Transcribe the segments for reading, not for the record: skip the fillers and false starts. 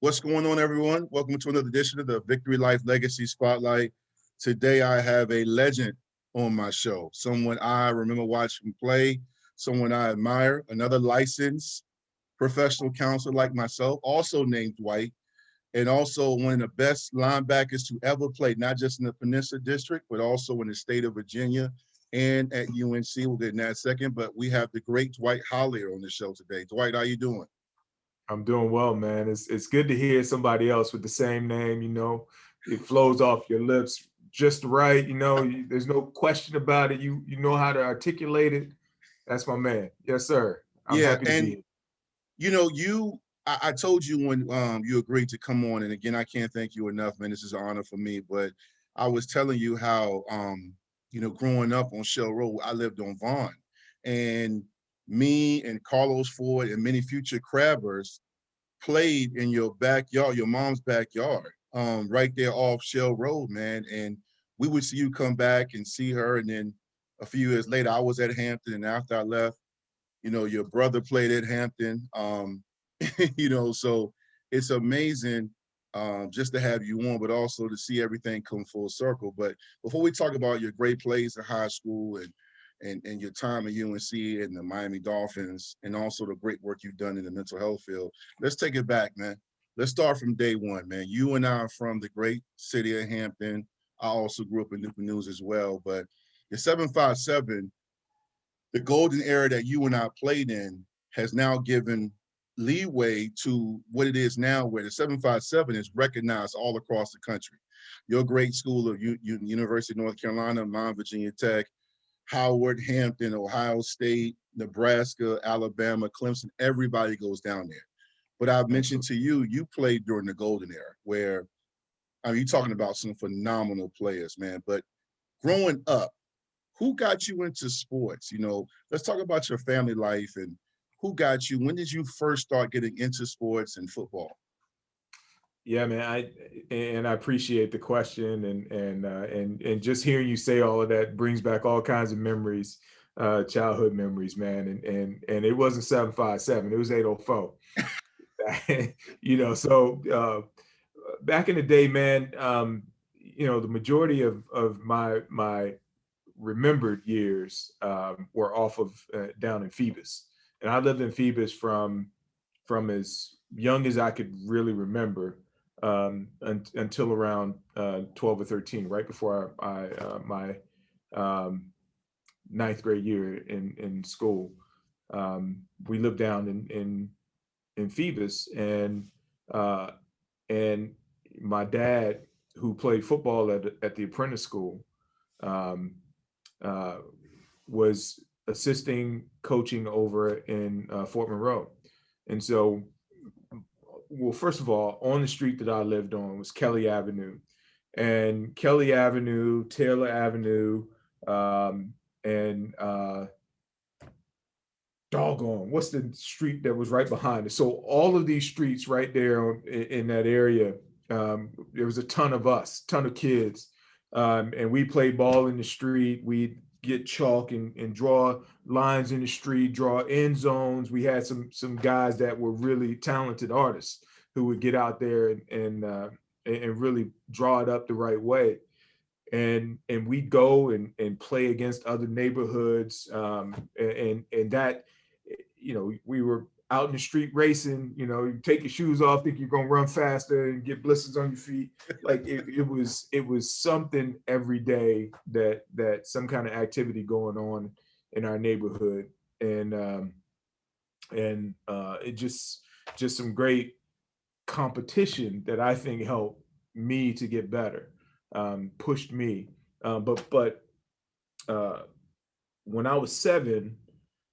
What's going on, everyone? Welcome to another edition of the Victory Life Legacy Spotlight. Today, I have a legend on my show, someone I remember watching play, someone I admire, another licensed professional counselor like myself, also named Dwight, and also one of the best linebackers to ever play, not just in the Peninsula District, but also in the state of Virginia and at UNC. We'll get in that second, but we have the great Dwight Hollier on the show today. Dwight, how you doing? I'm doing well, man. It's good to hear somebody else with the same name. It flows off your lips just right. There's no question about it. You know how to articulate it. That's my man. Yes, sir. I'm Yeah, happy to be and here. I told you when you agreed to come on, and again, I can't thank you enough, man. This is an honor for me. But I was telling you how, growing up on Shell Road, I lived on Vaughn, and me and Carlos Ford and many future crabbers played in your backyard, your mom's backyard, right there off Shell Road, man. And we would see you come back and see her, and then a few years later, I was at Hampton, and after I left, your brother played at Hampton. So it's amazing just to have you on, but also to see everything come full circle. But before we talk about your great plays in high school and your time at UNC and the Miami Dolphins, and also the great work you've done in the mental health field, let's take it back, man. Let's start from day one, man. You and I are from the great city of Hampton. I also grew up in Newport News as well, but the 757, the golden era that you and I played in, has now given leeway to what it is now, where the 757 is recognized all across the country. Your great school of University of North Carolina, mine, Virginia Tech, Howard, Hampton, Ohio State, Nebraska, Alabama, Clemson, everybody goes down there. But I've mentioned Absolutely. to you, you played during the golden era, where, I mean, you're talking about some phenomenal players, man. But growing up, who got you into sports? Let's talk about your family life and who got you. When did you first start getting into sports and football? Yeah, man. I appreciate the question and just hearing you say all of that brings back all kinds of memories, childhood memories, man. And it wasn't 757, it was 804. So back in the day, man, the majority of my remembered years were off of down in Phoebus, and I lived in Phoebus from as young as I could really remember until around 12 or 13, right before my um, ninth grade year in school. We lived down in Phoebus, uh, and my dad, who played football at the apprentice school, um, uh, was assisting coaching over in Fort Monroe. And so, well, first of all, on the street that I lived on was Kelly Avenue, and Kelly Avenue, Taylor Avenue, and doggone, what's the street that was right behind it? So all of these streets right there in that area, there was a ton of us, ton of kids, and we played ball in the street. We'd get chalk and draw lines in the street, draw end zones. We had some guys that were really talented artists who would get out there and really draw it up the right way. And we'd go and play against other neighborhoods, and that, we were out in the street racing. You take your shoes off, think you're gonna run faster and get blisters on your feet. Like it was something every day that some kind of activity going on in our neighborhood. And it just some great competition that I think helped me to get better, pushed me. But uh, when I was 7,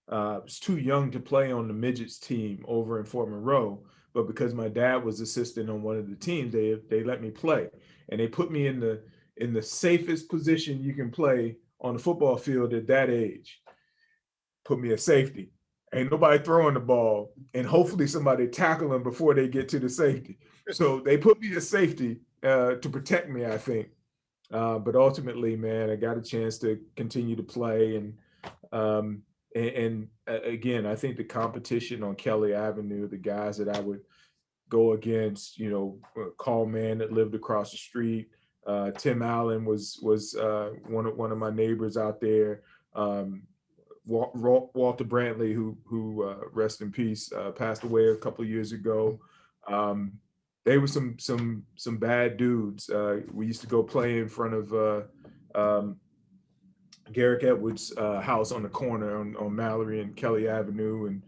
I was too young to play on the midgets team over in Fort Monroe. But because my dad was assistant on one of the teams, they let me play, and they put me in the safest position you can play on the football field at that age. Put me at safety. Ain't nobody throwing the ball, and hopefully somebody tackle them before they get to the safety. So they put me at safety to protect me, I think. But ultimately, man, I got a chance to continue to play, um, and again, I think the competition on Kelly Avenue, the guys that I would go against, you know, Call Man that lived across the street. Tim Allen was one of my neighbors out there. Walter Brantley, who rest in peace, passed away a couple of years ago. They were some bad dudes. We used to go play in front of Garrick Edwards' house on the corner on Mallory and Kelly Avenue, and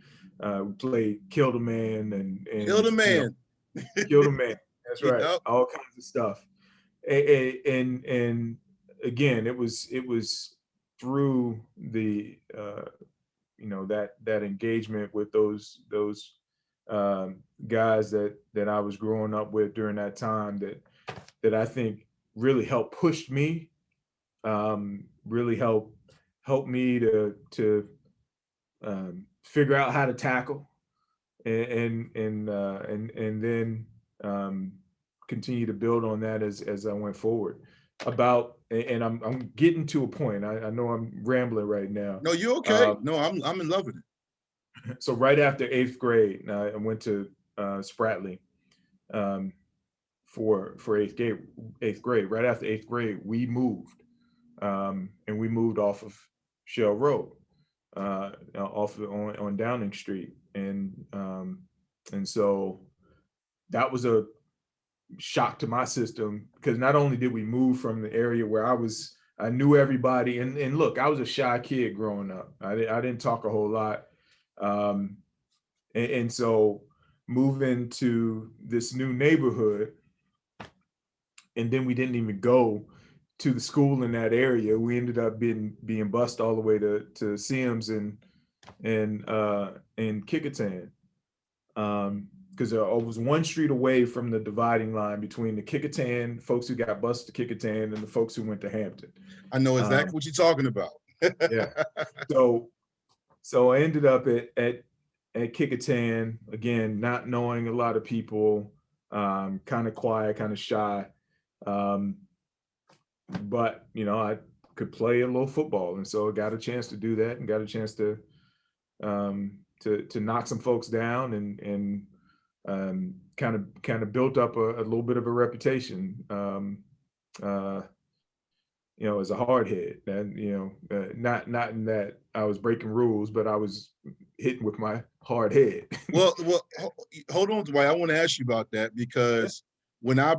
we played Kill the Man and Kill the Man. You know, Kill the Man. That's right. Yep. All kinds of stuff. And again, it was through the you know, that engagement with those guys that I was growing up with during that time that I think really helped push me, really helped me to figure out how to tackle and then continue to build on that as I went forward. And I'm getting to a point. I know I'm rambling right now. No, you're okay. No, I'm in love with it. So right after 8th grade, I went to Spratly for 8th grade. Right after 8th grade, we moved, and we moved off of Shell Road, on Downing Street, and so that was a shock to my system, because not only did we move from the area where I knew everybody, and look, I was a shy kid growing up. I didn't talk a whole lot, and so moving to this new neighborhood, and then we didn't even go to the school in that area. We ended up being bused all the way to Sims and Kecoughtan, because I was one street away from the dividing line between the Kecoughtan folks who got bused to Kecoughtan and the folks who went to Hampton. I know exactly what you're talking about. Yeah. So I ended up at Kecoughtan, again, not knowing a lot of people, kind of quiet, kind of shy. But, you know, I could play a little football. And so I got a chance to do that, and got a chance to knock some folks down, and kind of built up a little bit of a reputation, you know, as a hard head. And, you know, not in that I was breaking rules, but I was hitting with my hard head. Well, hold on, Dwight. I want to ask you about that, because when I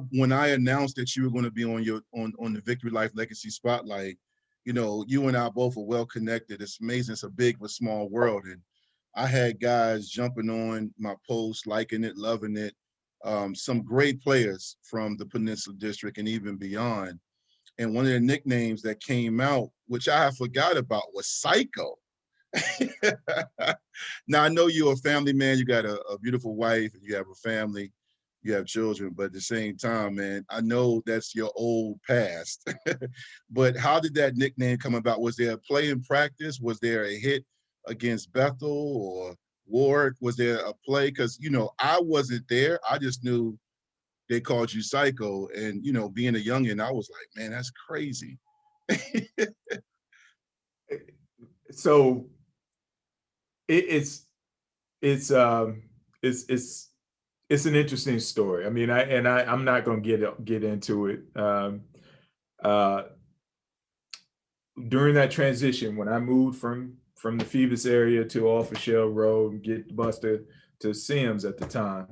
announced that you were going to be on the Victory Life Legacy Spotlight, you know, you and I both are well connected. It's amazing. It's a big but small world, and I had guys jumping on my post, liking it, loving it. Some great players from the Peninsula District and even beyond. And one of the nicknames that came out, which I forgot about, was Psycho. Now, I know you're a family man. You got a beautiful wife, and you have a family, you have children, but at the same time, man, I know that's your old past. But how did that nickname come about? Was there a play in practice? Was there a hit against Bethel or Warwick? Was there a play? Because, you know, I wasn't there. I just knew they called you Psycho. And, you know, being a youngin', I was like, man, that's crazy. So it's an interesting story. I mean, I'm not going to get into it. During that transition, when I moved from the Phoebus area to off of Shell Road and get busted to Sims at the time,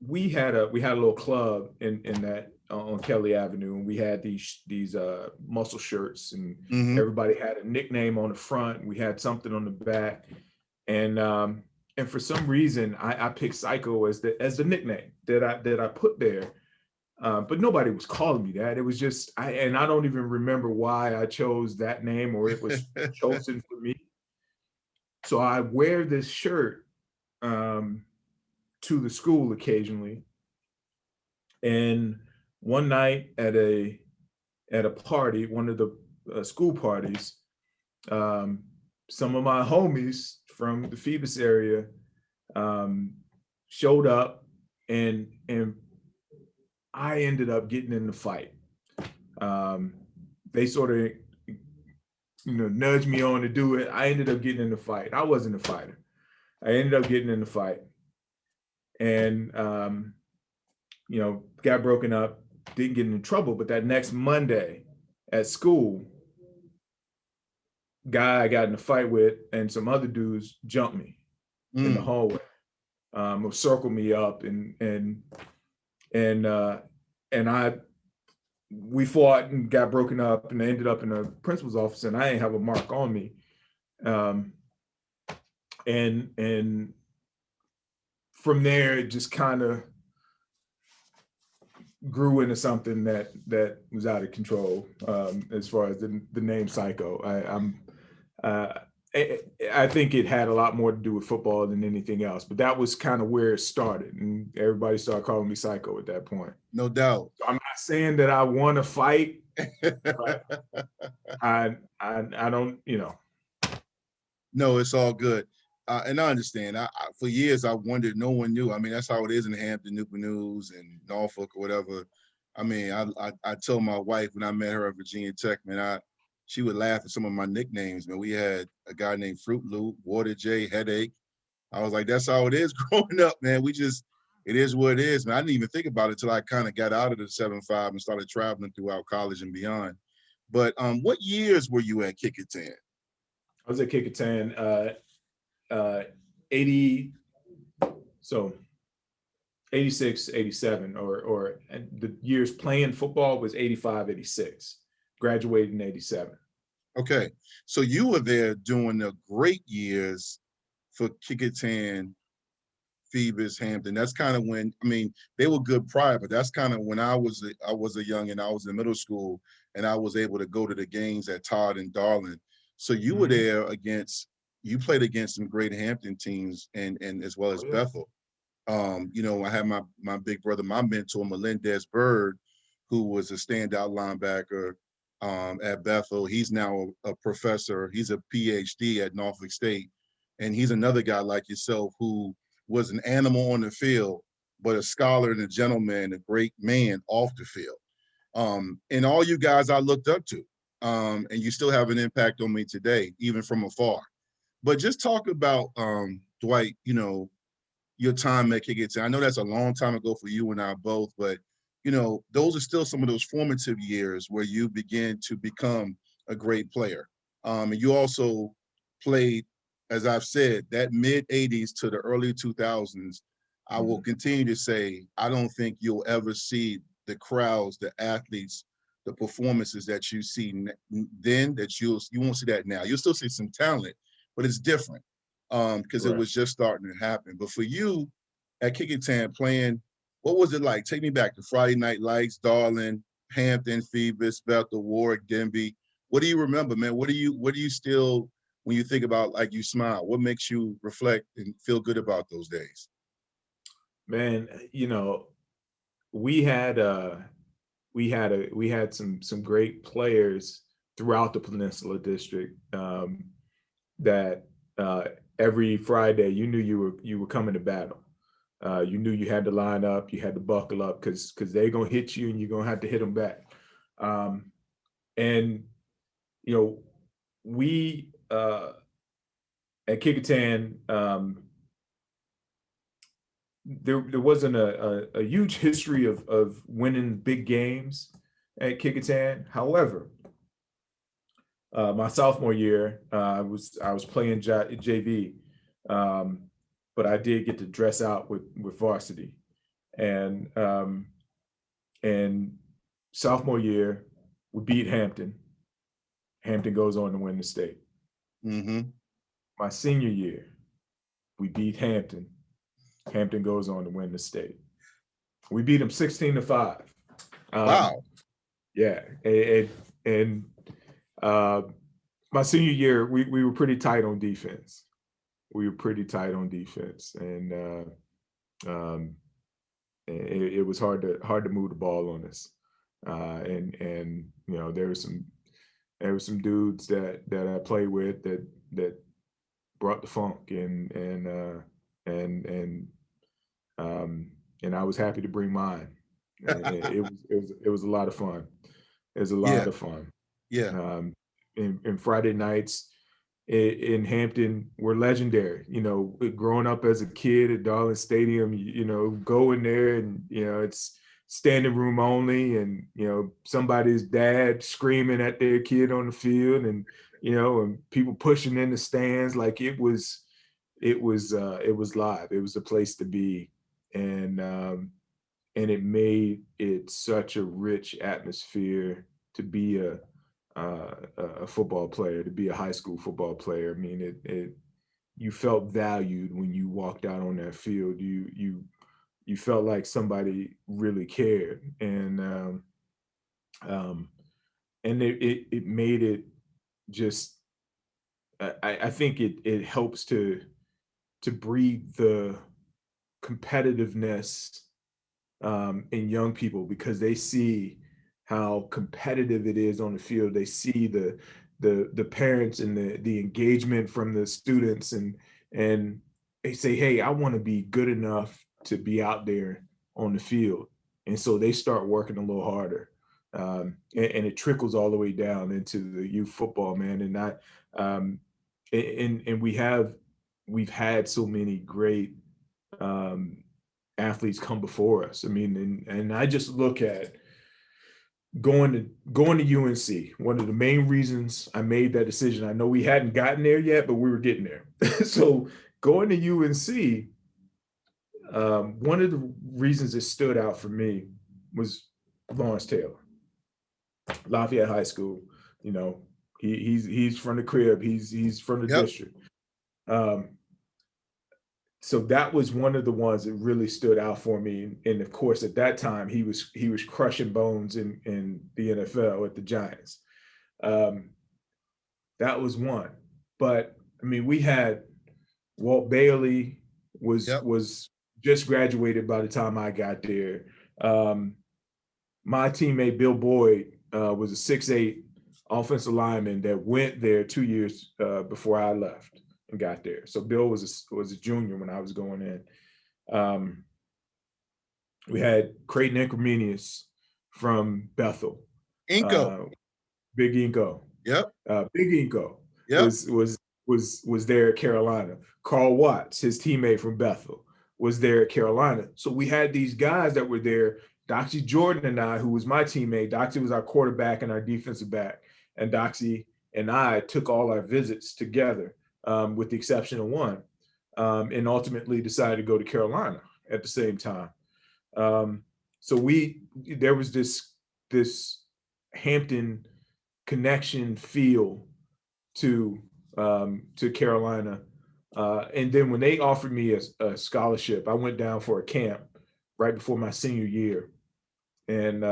we had a little club in that on Kelly Avenue, and we had these muscle shirts, and everybody had a nickname on the front. We had something on the back, and for some reason I picked Psycho as the nickname that I put there. But nobody was calling me that. It was just, I don't even remember why I chose that name, or it was chosen for me. So I wear this shirt to the school occasionally. And one night at a party, one of the school parties, some of my homies from the Phoebus area showed up, and I ended up getting in the fight. They sort of, you know, nudged me on to do it. I ended up getting in the fight. I wasn't a fighter. I ended up getting in the fight. and you know, got broken up, didn't get in trouble, but that next Monday at school, guy I got in a fight with and some other dudes jumped me in the hallway, circled me up, and we fought and got broken up, and I ended up in the principal's office, and I didn't have a mark on me, and from there it just kind of grew into something that was out of control, as far as the name Psycho. I think it had a lot more to do with football than anything else, but that was kind of where it started, and everybody started calling me Psycho at that point. No doubt. So I'm not saying that I want to fight, but I don't, you know. No, it's all good. And I understand. For years, I wondered, no one knew. I mean, that's how it is in Hampton, Newport News, and Norfolk or whatever. I mean, I told my wife when I met her at Virginia Tech, man, she would laugh at some of my nicknames, man. We had a guy named Fruit Loop, Water J, Headache. I was like, that's how it is growing up, man. It is what it is, man. I didn't even think about it until I kind of got out of the 7-5 and started traveling throughout college and beyond. But what years were you at Kecoughtan? I was at Kecoughtan 80, so 86, 87, or the years playing football was 85, 86. Graduated in 87. Okay, so you were there during the great years for Kecoughtan, Phoebus, Hampton. That's kind of when, I mean, they were good prior, but that's kind of when I was a young, and I was in middle school, and I was able to go to the games at Todd and Darling. So you were there you played against some great Hampton teams, and as well as Bethel. You know, I had my big brother, my mentor, Melendez Bird, who was a standout linebacker at Bethel. He's now a professor. He's a PhD at Norfolk State. And he's another guy like yourself who was an animal on the field, but a scholar and a gentleman, a great man off the field. And all you guys I looked up to. And you still have an impact on me today, even from afar. But just talk about, Dwight, you know, your time at Kecoughtan. I know that's a long time ago for you and I both, but, you know, those are still some of those formative years where you begin to become a great player. And you also played, as I've said, that mid-'80s to the early 2000s. I will continue to say, I don't think you'll ever see the crowds, the athletes, the performances that you see then, that you won't see that now. You'll still see some talent, but it's different because it was just starting to happen. But for you at Kecoughtan playing, what was it like? Take me back to Friday Night Lights, Darling, Hampton, Phoebus, Bethel, Warwick, Denby. What do you remember, man? What do you still, when you think about, like, you smile, what makes you reflect and feel good about those days? Man, you know, we had some great players throughout the Peninsula District, that every Friday you knew you were coming to battle. You knew you had to line up, you had to buckle up, because they're gonna hit you and you're gonna have to hit them back. And you know, we at Kecoughtan, there wasn't a huge history of winning big games at Kecoughtan. However, my sophomore year, I was playing JV, but I did get to dress out with varsity, and sophomore year we beat Hampton. Hampton goes on to win the state. My senior year, we beat Hampton. Hampton goes on to win the state. We beat them 16-5. Wow. Yeah, and my senior year, we were pretty tight on defense. And it was hard to move the ball on us. And you know, there were some dudes that I played with that brought the funk, and I was happy to bring mine. It was a lot of fun. It was a lot of fun. Yeah. And Friday nights, in Hampton were legendary. You know, growing up as a kid at Darling Stadium, you know, go in there and, you know, it's standing room only, and, you know, somebody's dad screaming at their kid on the field, and, you know, and people pushing in the stands. Like it was live. It was a place to be. And it made it such a rich atmosphere to be a football player, to be a high school football player. I mean, you felt valued when you walked out on that field. You felt like somebody really cared, um, and it made it just. I think it helps to breed the competitiveness in young people, because they see how competitive it is on the field. They see the parents and the engagement from the students, and they say, hey, I want to be good enough to be out there on the field. And so they start working a little harder. And it trickles all the way down into the youth football, man. And we've had so many great athletes come before us. I mean, and I just look at going to UNC. One of the main reasons I made that decision, I know we hadn't gotten there yet, but we were getting there. So going to UNC, one of the reasons it stood out for me was Lawrence Taylor, Lafayette High School. You know, he's from the crib. He's from the district. So that was one of the ones that really stood out for me. And of course, at that time, he was crushing bones in the NFL at the Giants. That was one. But I mean, we had Walt Bailey was just graduated by the time I got there. My teammate Bill Boyd was a 6'8" offensive lineman that went there 2 years before I left and got there. So Bill was a junior when I was going in. We had Creighton Incremenius from Bethel. Inco. Big Inco. Yep. Big Inco was there at Carolina. Carl Watts, his teammate from Bethel, was there at Carolina. So we had these guys that were there. Doxy Jordan and I, who was my teammate, Doxy was our quarterback and our defensive back, and Doxy and I took all our visits together, with the exception of one, and ultimately decided to go to Carolina at the same time. So there was this Hampton connection feel to Carolina. And then when they offered me a scholarship, I went down for a camp right before my senior year. And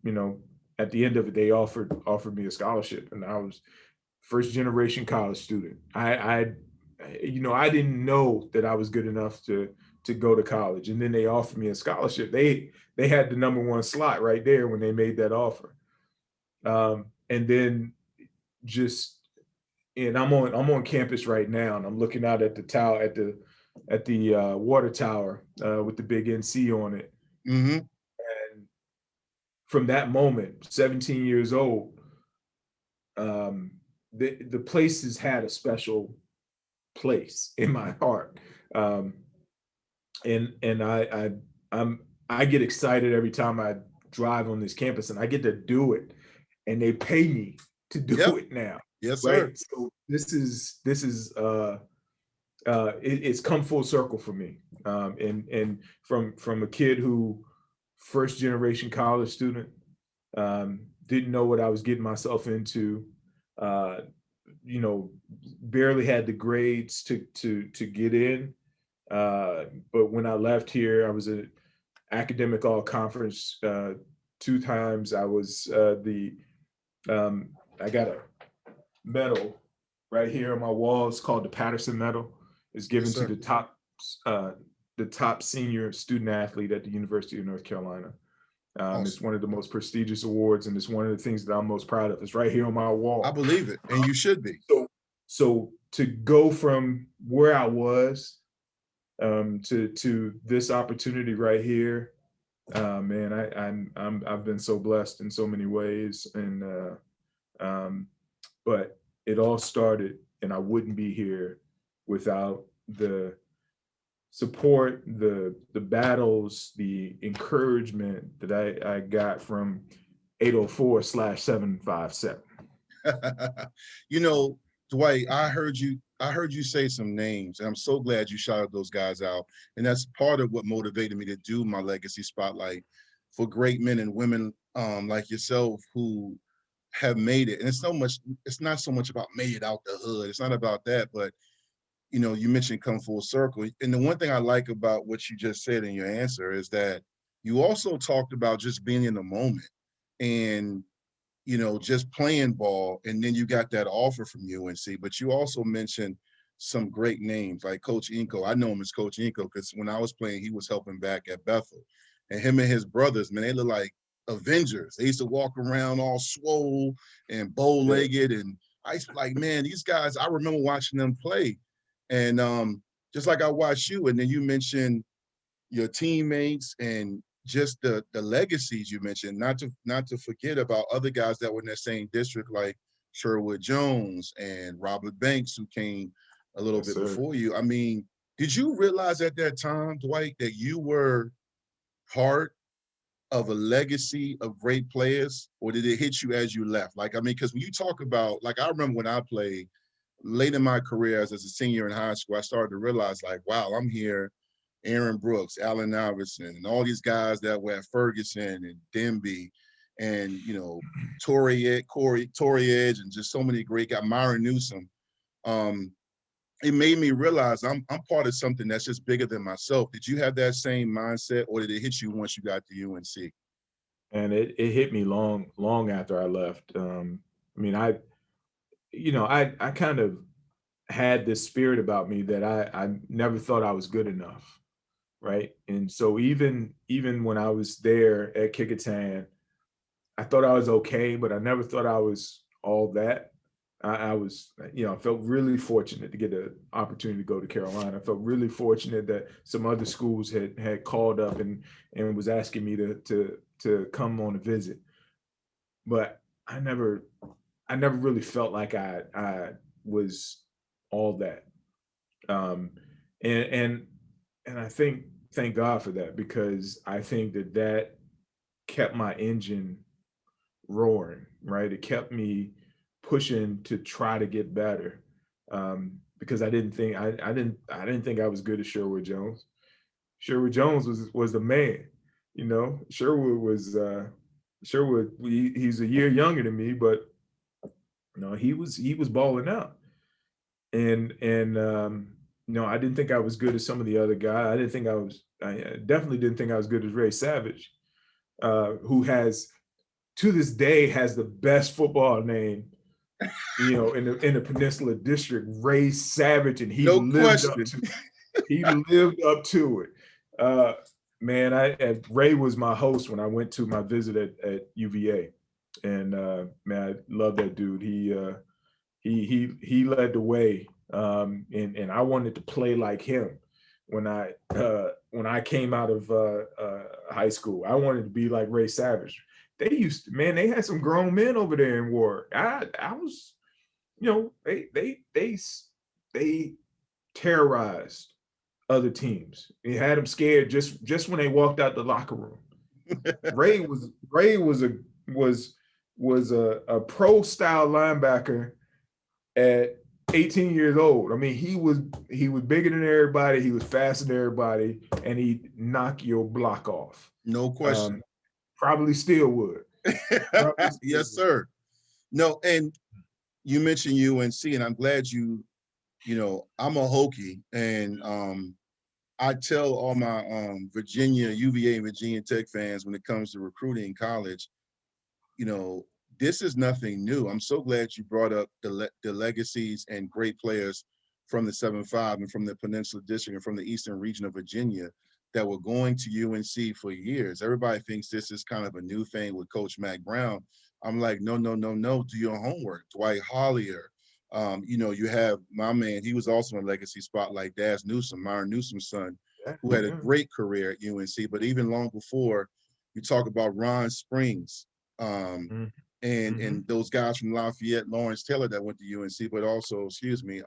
you know, at the end of it, they offered me a scholarship, and I was first generation college student. I didn't know that I was good enough to go to college, and then they offered me a scholarship. They had the number one slot right there when they made that offer. And then and I'm on campus right now, and I'm looking out at the tower, at the water tower with the big NC on it. Mm-hmm. And from that moment, 17 years old, the place has had a special place in my heart. And I get excited every time I drive on this campus, and I get to do it, and they pay me to do it now. Yes, right? sir. So this is it's come full circle for me. And from a kid who first generation college student, didn't know what I was getting myself into, barely had the grades to get in. But when I left here, I was an academic all conference 2 times. I was I got a medal right here on my wall. It's called the Patterson Medal. It's given to the top senior student athlete at the University of North Carolina. Awesome. It's one of the most prestigious awards, and it's one of the things that I'm most proud of. It's right here on my wall. I believe it, and you should be. So to go from where I was to this opportunity right here, man, I've been so blessed in so many ways, and but it all started and I wouldn't be here without the support, the battles, the encouragement that I got from 804/757. You know, Dwight, I heard you say some names, and I'm so glad you shouted those guys out. And that's part of what motivated me to do my legacy spotlight for great men and women like yourself who have made it. And it's not so much about made it out the hood. It's not about that, but you know, you mentioned come full circle. And the one thing I like about what you just said in your answer is that you also talked about just being in the moment and, you know, just playing ball. And then you got that offer from UNC, but you also mentioned some great names like Coach Inco. I know him as Coach Inco because when I was playing, he was helping back at Bethel. And him and his brothers, man, they look like Avengers. They used to walk around all swole and bow-legged. And I used to be like, man, these guys, I remember watching them play. And just like I watched you, and then you mentioned your teammates and just the legacies you mentioned, not to forget about other guys that were in that same district like Sherwood Jones and Robert Banks, who came a little bit before you. I mean, did you realize at that time, Dwight, that you were part of a legacy of great players, or did it hit you as you left? Like, I mean, because when you talk about, like, I remember when I played late in my career as a senior in high school, I started to realize, like, wow, I'm here. Aaron Brooks, Allen Iverson, and all these guys that were at Ferguson and Denby, and you know, Tory Edge, and just so many great guys, Myron Newsom. It made me realize I'm part of something that's just bigger than myself. Did you have that same mindset, or did it hit you once you got to UNC? And it hit me long after I left. I mean, I kind of had this spirit about me that I never thought I was good enough, right? And so even when I was there at Kecoughtan, I thought I was okay, but I never thought I was all that. I was, I felt really fortunate to get the opportunity to go to Carolina. I felt really fortunate that some other schools had called up and was asking me to come on a visit. But I never really felt like I was all that. Um, and I thank God for that, because I think that kept my engine roaring, right? It kept me pushing to try to get better, because I didn't think I was good as Sherwood Jones. Sherwood Jones was the man, Sherwood was he's a year younger than me, but he was balling out, and I didn't think I was good as some of the other guys. I definitely didn't think I was good as Ray Savage, who has to this day has the best football name, in the Peninsula District, Ray Savage, and No question. he lived up to it. Man, Ray was my host when I went to my visit at UVA, and man, I love that dude. He led the way, and I wanted to play like him when I came out of high school. I wanted to be like Ray Savage. They had some grown men over there in Warwick. I was, they terrorized other teams. It had them scared just when they walked out the locker room. Ray was a pro style linebacker at 18 years old. I mean, he was bigger than everybody. He was faster than everybody, and he'd knock your block off. No question. Probably still would. Yes, sir. No, and you mentioned UNC, and I'm glad I'm a Hokie, and I tell all my Virginia, UVA, and Virginia Tech fans when it comes to recruiting in college, this is nothing new. I'm so glad you brought up the legacies and great players from the 7-5 and from the Peninsula District and from the Eastern region of Virginia that were going to UNC for years. Everybody thinks this is kind of a new thing with Coach Mack Brown. I'm like, no. Do your homework. Dwight Hollier. You have my man. He was also in legacy spotlight. Daz Newsom, Myron Newsom's son, who had a great career at UNC. But even long before, you talk about Ron Springs, and those guys from Lafayette, Lawrence Taylor that went to UNC, but also, excuse me,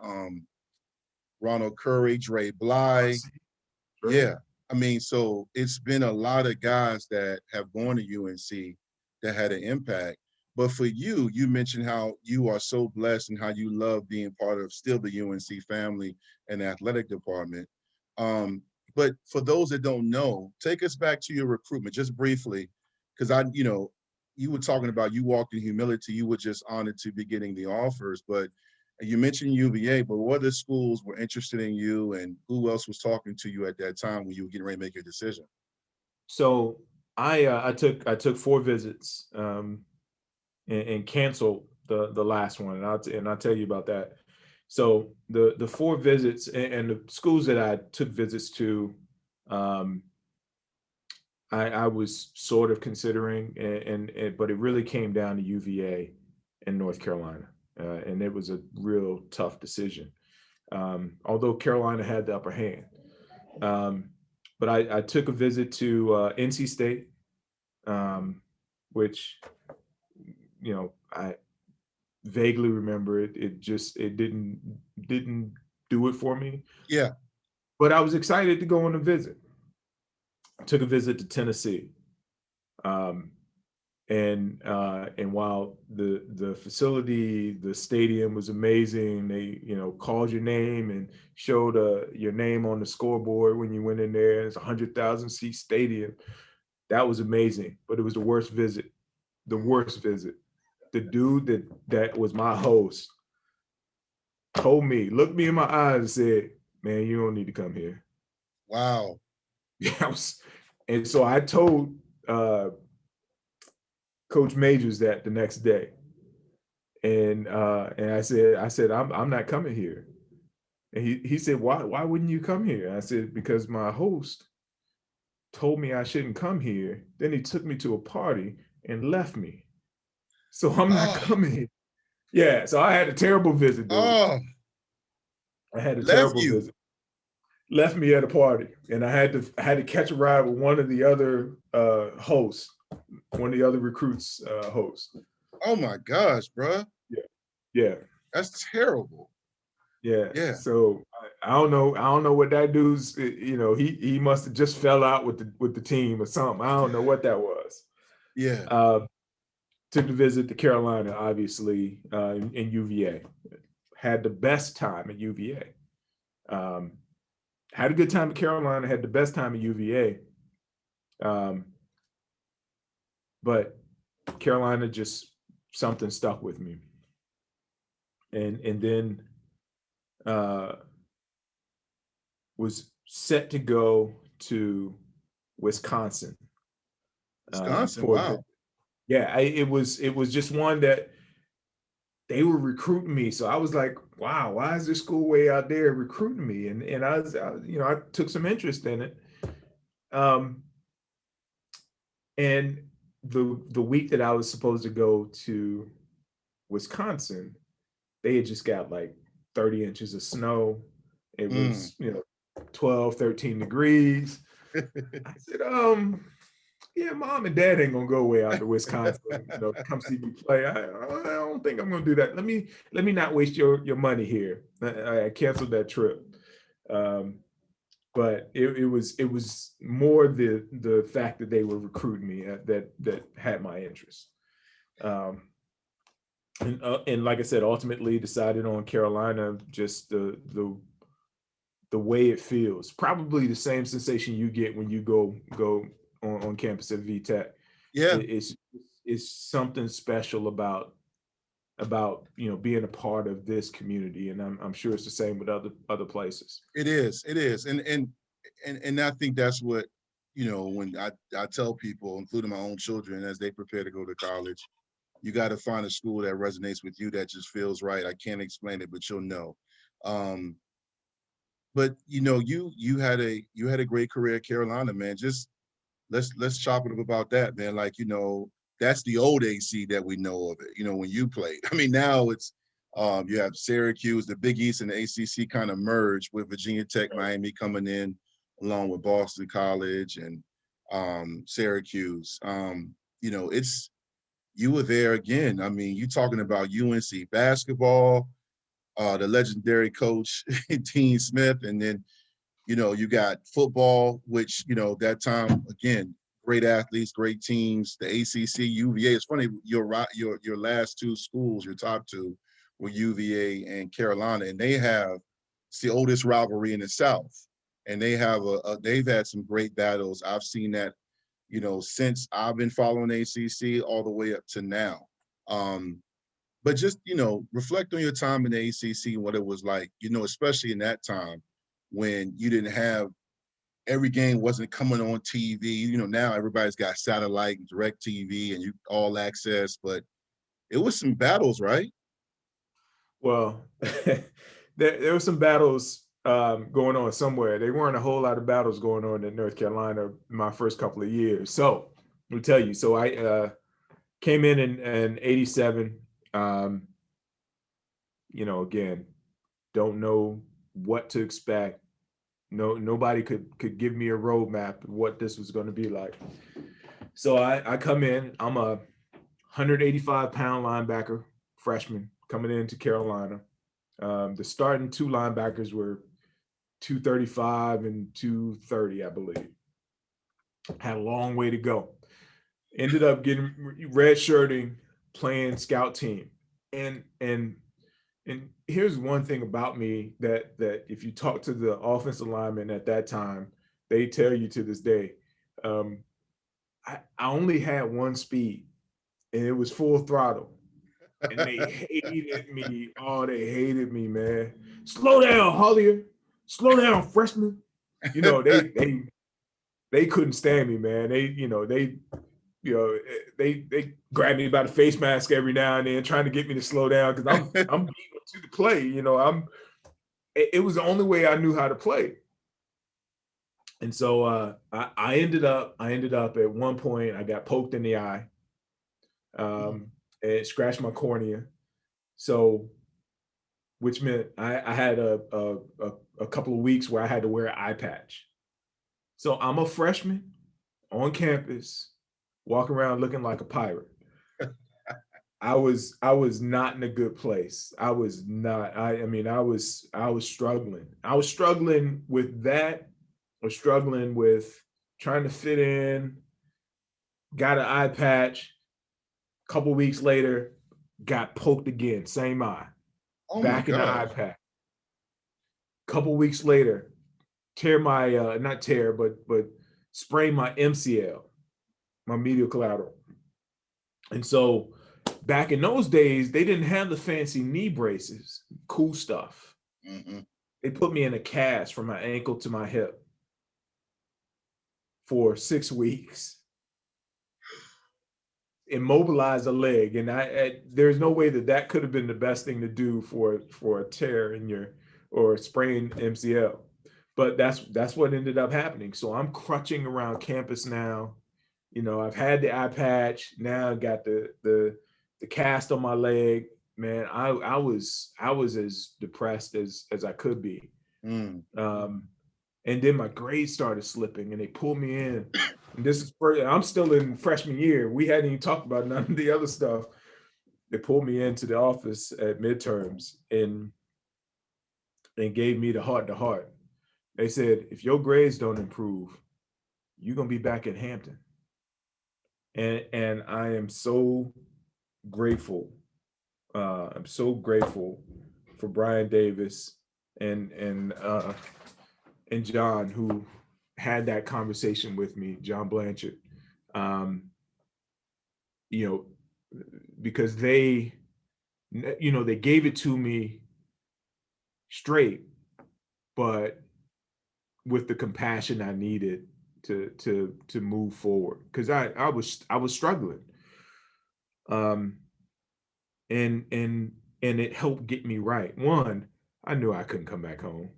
Ronald Curry, Dre Bly. Yeah. I mean, so it's been a lot of guys that have gone to UNC that had an impact. But for you, you mentioned how you are so blessed and how you love being part of still the UNC family and athletic department. But for those that don't know, take us back to your recruitment just briefly, because you were talking about you walked in humility. You were just honored to be getting the offers, but you mentioned UVA, but what other schools were interested in you, and who else was talking to you at that time when you were getting ready to make your decision? So I took 4 visits and canceled the last one, and I'll tell you about that. So the 4 visits and the schools that I took visits to, I was sort of considering, but it really came down to UVA and North Carolina, and it was a real tough decision. Although Carolina had the upper hand, but I took a visit to NC State, which I vaguely remember it. It didn't do it for me. Yeah. But I was excited to go on a visit. I took a visit to Tennessee. And while the facility, the stadium was amazing, they called your name and showed your name on the scoreboard when you went in there. It's a 100,000 seat stadium. That was amazing, but it was the worst visit. The worst visit. The dude that was my host looked me in my eyes and said, "Man, you don't need to come here." Wow. Yeah, and so I told Coach Majors that the next day, and I said I'm not coming here, and he said, why wouldn't you come here? I said, because my host told me I shouldn't come here. Then he took me to a party and left me, so I'm not coming here. Yeah, so I had a terrible visit, dude. I had a left terrible you. visit. Left me at a party, and I had to catch a ride with one of the other hosts, one of the other recruits hosts. Oh my gosh, bro. Yeah. That's terrible. Yeah. So I don't know what that dude's. He must have just fell out with the team or something. I don't know what that was. Yeah. Took the visit to Carolina, obviously, in UVA. Had the best time at UVA. Had a good time at Carolina. Had the best time at UVA. But Carolina, just something stuck with me. And then was set to go to Wisconsin. Wow. Yeah, it was just one that they were recruiting me. So I was like, wow, why is this school way out there recruiting me? And I took some interest in it. And the week that I was supposed to go to Wisconsin, they had just got like 30 inches of snow. It was, 12, 13 degrees. I said, yeah, mom and dad ain't gonna go way out to Wisconsin, come see me play. I don't think I'm gonna do that. Let me not waste your money here. I canceled that trip. But it was more the fact that they were recruiting me that had my interest. And like I said, ultimately decided on Carolina, just the way it feels. Probably the same sensation you get when you go on campus at VTech. Yeah. It's something special about being a part of this community, and I'm sure it's the same with other places. It is, and I think that's what when I tell people, including my own children, as they prepare to go to college, you got to find a school that resonates with you, that just feels right. I can't explain it, but you'll know. But you had a great career at Carolina, man. Just let's chop it up about that, man. Like, that's the old AC that we know of it, when you played. I mean, now it's you have Syracuse, the Big East and the ACC kind of merged with Virginia Tech, Miami coming in along with Boston College and Syracuse. you were there again. I mean, you talking about UNC basketball, the legendary coach Dean Smith, and then you got football, which that time again, great athletes, great teams. The ACC, UVA. It's funny your last two schools, your top two, were UVA and Carolina, and they have it's the oldest rivalry in the South, and they have they've had some great battles. I've seen that since I've been following ACC all the way up to now. But just, reflect on your time in the ACC and what it was like, especially in that time when you didn't have every game wasn't coming on TV. Now everybody's got satellite and direct TV and you all access, but it was some battles, right? Well, there were some battles going on somewhere. There weren't a whole lot of battles going on in North Carolina my first couple of years. So let me tell you. So I came in '87. Again, don't know what to expect. Nobody could give me a roadmap of what this was going to be like. So I come in. I'm a 185-pound linebacker, freshman, coming into Carolina. The starting two linebackers were 235 and 230, I believe. Had a long way to go. Ended up getting redshirting, playing scout team. And here's one thing about me that if you talk to the offensive linemen at that time, they tell you to this day, I only had one speed, and it was full throttle. And they hated me. Oh, they hated me, man. Slow down, Hollier. Slow down, freshman. They couldn't stand me, man. They grab me by the face mask every now and then, trying to get me to slow down because I'm beating to the play. It was the only way I knew how to play. And so I ended up at one point, I got poked in the eye. It scratched my cornea. So, which meant I had a couple of weeks where I had to wear an eye patch. So I'm a freshman on campus, walking around looking like a pirate. I was not in a good place. I was not. I was struggling. I was struggling with that. I was struggling with trying to fit in. Got an eye patch. A couple weeks later, got poked again, same eye. Oh back in the eye patch. Couple weeks later, tear my not tear, but sprain my MCL, my medial collateral. And so back in those days, they didn't have the fancy knee braces, cool stuff. Mm-hmm. They put me in a cast from my ankle to my hip for 6 weeks. Immobilize a leg, and there's no way that could have been the best thing to do for a tear in your or sprained MCL, but that's what ended up happening. So I'm crutching around campus now. I've had the eye patch, now I got the cast on my leg. Man, I was as depressed as I could be. And then my grades started slipping, and they pulled me in. And this is I'm still in freshman year. We hadn't even talked about none of the other stuff. They pulled me into the office at midterms and gave me the heart-to-heart. They said, if your grades don't improve, you're gonna be back in Hampton. And I am so grateful. I'm so grateful for Brian Davis and John, who had that conversation with me, John Blanchard, because they gave it to me straight, but with the compassion I needed to move forward, because I was struggling, and it helped get me right. One, I knew I couldn't come back home.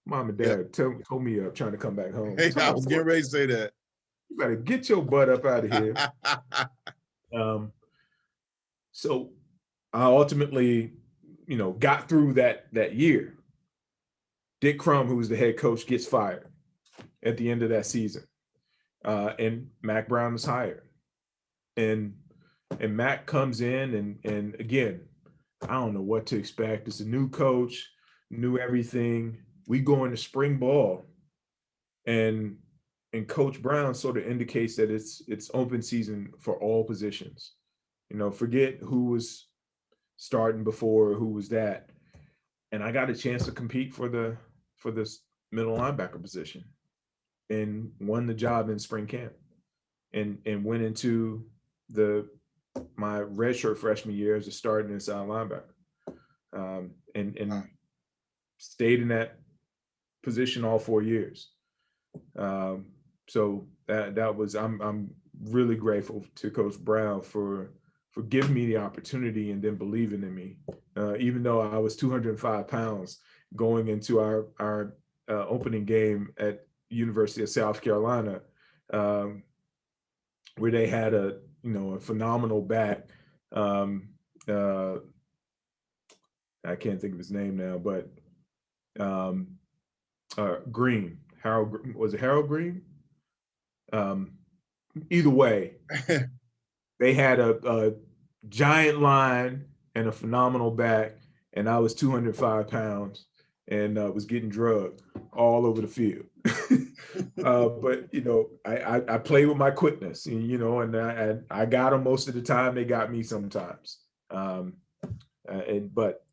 Mom and dad told me up trying to come back home. Hey, I was getting ready to say that. You better get your butt up out of here. So I ultimately, got through that year. Dick Crum, who was the head coach, gets fired at the end of that season. And Mac Brown was hired. And And Mac comes in and again, I don't know what to expect. It's a new coach, new everything. We go into spring ball, and Coach Brown sort of indicates that it's open season for all positions. Forget who was starting before, who was that. And I got a chance to compete for this middle linebacker position, and won the job in spring camp, and went into my redshirt freshman year as a starting inside linebacker, and stayed in that position all 4 years. So that was I'm really grateful to Coach Brown for giving me the opportunity and then believing in me, even though I was 205 pounds going into our opening game at University of South Carolina, where they had a phenomenal back. I can't think of his name now, but Green. Harold, was it Harold Green? Either way, they had a giant line and a phenomenal back, and I was 205 pounds and was getting drugged all over the field. But I play with my quickness, and I got them most of the time. They got me sometimes, but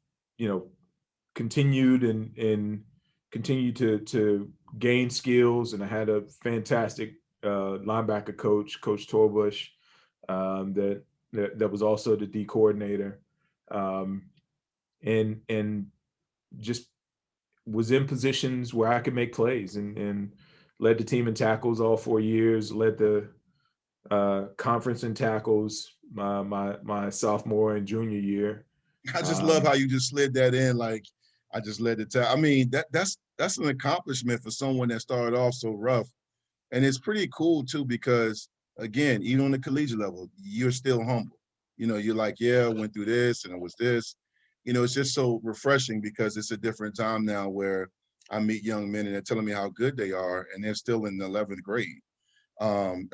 continued and continued to gain skills. And I had a fantastic linebacker coach, Coach Torbush, that was also the D coordinator, and just was in positions where I could make plays, and led the team in tackles all 4 years, led the conference in tackles my sophomore and junior year. I just love how you just slid that in. Like, I just led the tackle. I mean, that's an accomplishment for someone that started off so rough. And it's pretty cool too, because again, even on the collegiate level, you're still humble. You're like, yeah, I went through this and it was this. It's just so refreshing, because it's a different time now where I meet young men and they're telling me how good they are, and they're still in the 11th grade. And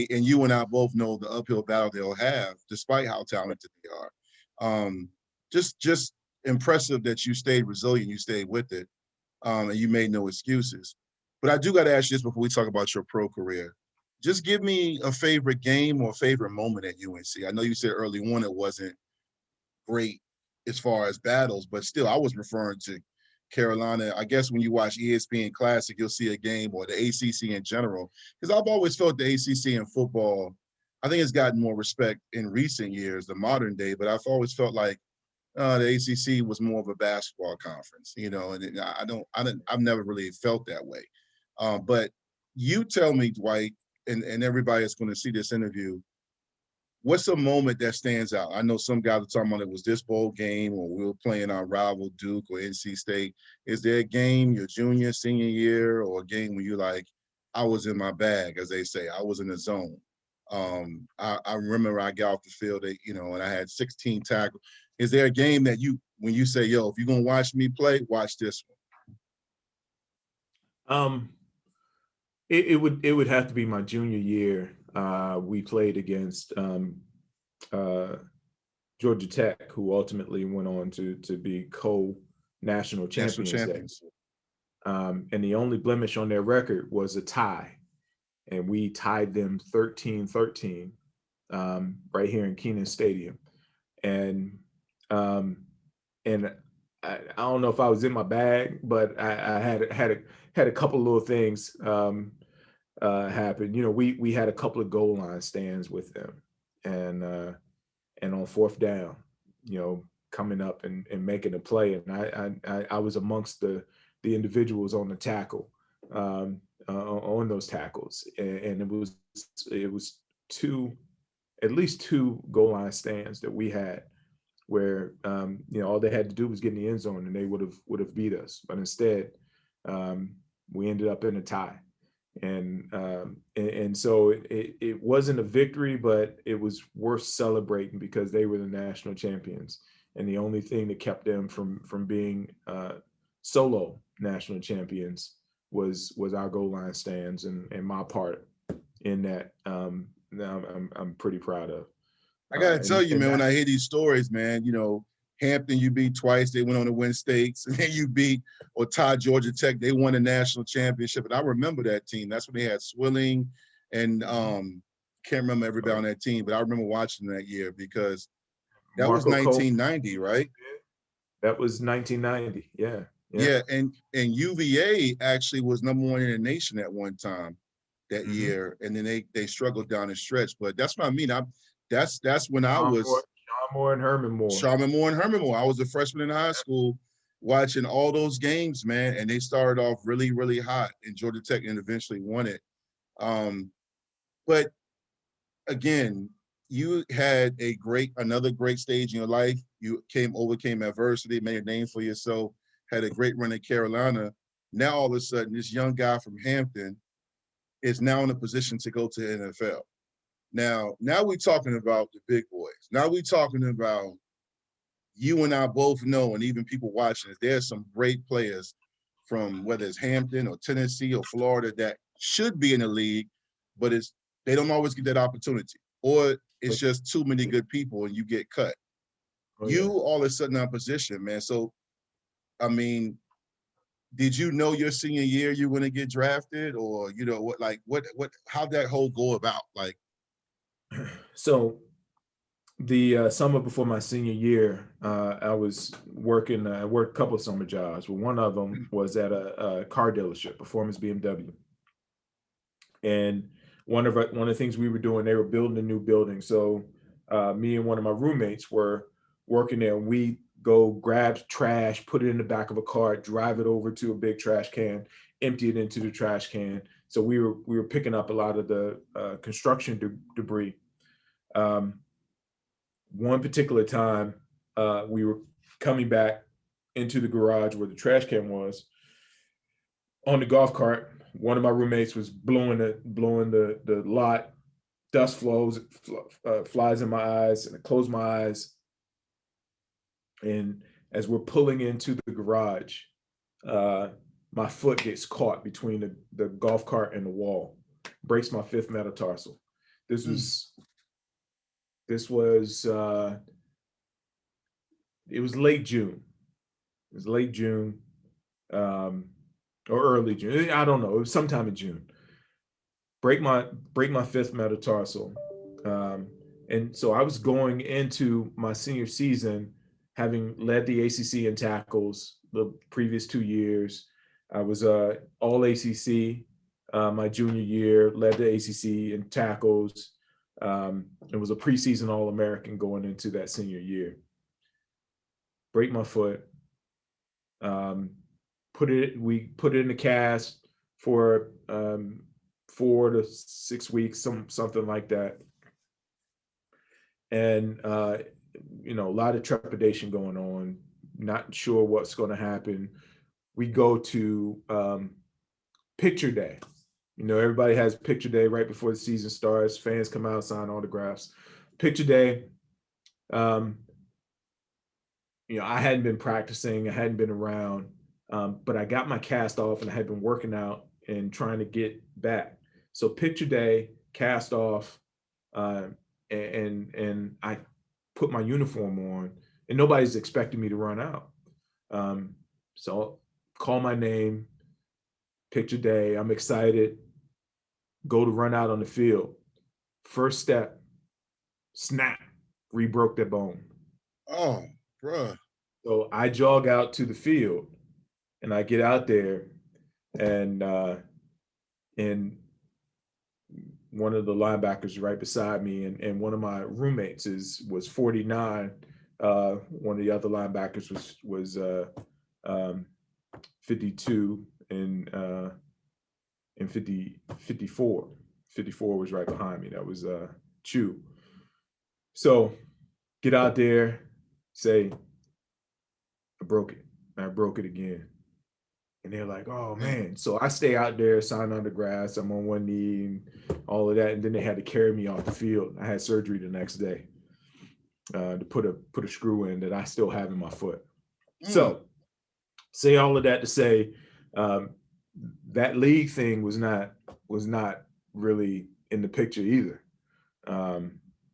you and I both know the uphill battle they'll have, despite how talented they are. Just impressive that you stayed resilient, you stayed with it, and you made no excuses. But I do got to ask you this before we talk about your pro career. Just give me a favorite game or favorite moment at UNC. I know you said early on it wasn't great as far as battles, but still, I was referring to Carolina. I guess when you watch ESPN Classic, you'll see a game, or the ACC in general, because I've always felt the ACC in football, I think it's gotten more respect in recent years, the modern day, but I've always felt like the ACC was more of a basketball conference, and I've never really felt that way. But you tell me, Dwight, and everybody that's going to see this interview, what's a moment that stands out? I know some guys are talking about it was this bowl game, or we were playing our rival Duke or NC State. Is there a game your junior, senior year, or a game where you're like, I was in my bag, as they say, I was in the zone? I remember I got off the field, and I had 16 tackles. Is there a game that when you say, yo, if you're going to watch me play, watch this one? It would have to be my junior year. We played against Georgia Tech, who ultimately went on to be co-national champions. And the only blemish on their record was a tie. And we tied them 13-13 right here in Kenan Stadium. And I don't know if I was in my bag, but I had a couple of little things happen. We had a couple of goal line stands with them, and on fourth down, coming up and making a play, and I was amongst the individuals on the tackle, on those tackles, and it was at least two goal line stands that we had, where all they had to do was get in the end zone and they would have beat us, but instead we ended up in a tie. And so it wasn't a victory, but it was worth celebrating because they were the national champions, and the only thing that kept them from being solo national champions was our goal line stands, and my part in that. Now I'm pretty proud of. I gotta tell you, and man, when I hear these stories, man, you know, Hampton you beat twice, they went on to win states, and then you beat or tied Georgia Tech, they won a national championship. And I remember that team. That's when they had Swilling and can't remember everybody on that team, but I remember watching that year because that was Marco Cole, 1990, right? that was 1990. Yeah. Yeah, and UVA actually was #1 in the nation at one time that year, and then they struggled down the stretch. But that's what I mean. That's when I was Sean Moore and Herman Moore. Sharman Moore and Herman Moore. I was a freshman in high school watching all those games, man, and they started off really, really hot, and Georgia Tech and eventually won it. But again, you had another great stage in your life. You overcame adversity, made a name for yourself, had a great run at Carolina. Now all of a sudden, this young guy from Hampton is now in a position to go to the NFL. Now we're talking about the big boys. Now we're talking about, you and I both know, and even people watching, there's some great players from whether it's Hampton or Tennessee or Florida that should be in the league, but they don't always get that opportunity, or it's just too many good people and you get cut. You all of a sudden are in position, man. So, I mean, did you know your senior year you were going to get drafted, or you know how'd that whole go about? Like, so the summer before my senior year, I was working. I worked a couple of summer jobs, but one of them was at a car dealership, Performance BMW. And one of the things we were doing, they were building a new building. So me and one of my roommates were working there. And we go grab trash, put it in the back of a car, drive it over to a big trash can, empty it into the trash can. So we were picking up a lot of the construction debris. One particular time, we were coming back into the garage where the trash can was. On the golf cart, one of my roommates was blowing the lot. Dust flies in my eyes, and I close my eyes. And as we're pulling into the garage, my foot gets caught between the golf cart and the wall, breaks my 5th metatarsal. This was it was late June. It was late June, or early June. I don't know. It was sometime in June. Break my 5th metatarsal, and so I was going into my senior season having led the ACC in tackles the previous 2 years. I was All-ACC my junior year, led the ACC in tackles. It was a preseason All-American going into that senior year. Break my foot. We put it in the cast for 4 to 6 weeks, something like that. And a lot of trepidation going on, not sure what's going to happen. We go to picture day. Everybody has picture day right before the season starts. Fans come out, sign autographs. Picture day. I hadn't been practicing. I hadn't been around, but I got my cast off and I had been working out and trying to get back. So picture day, cast off, and I put my uniform on, and nobody's expecting me to run out. So call my name, picture day. I'm excited. Go to run out on the field. First step, snap, re-broke that bone. Oh, bruh. So I jog out to the field, and I get out there, and one of the linebackers right beside me, and one of my roommates was 49. One of the other linebackers was 52 and 54. 54 was right behind me. That was Chew. So get out there, say, I broke it. I broke it again. And they're like, oh man. So I stay out there, sign autographs. I'm on one knee and all of that. And then they had to carry me off the field. I had surgery the next day to put a screw in that I still have in my foot. So say all of that to say that league thing was not really in the picture either.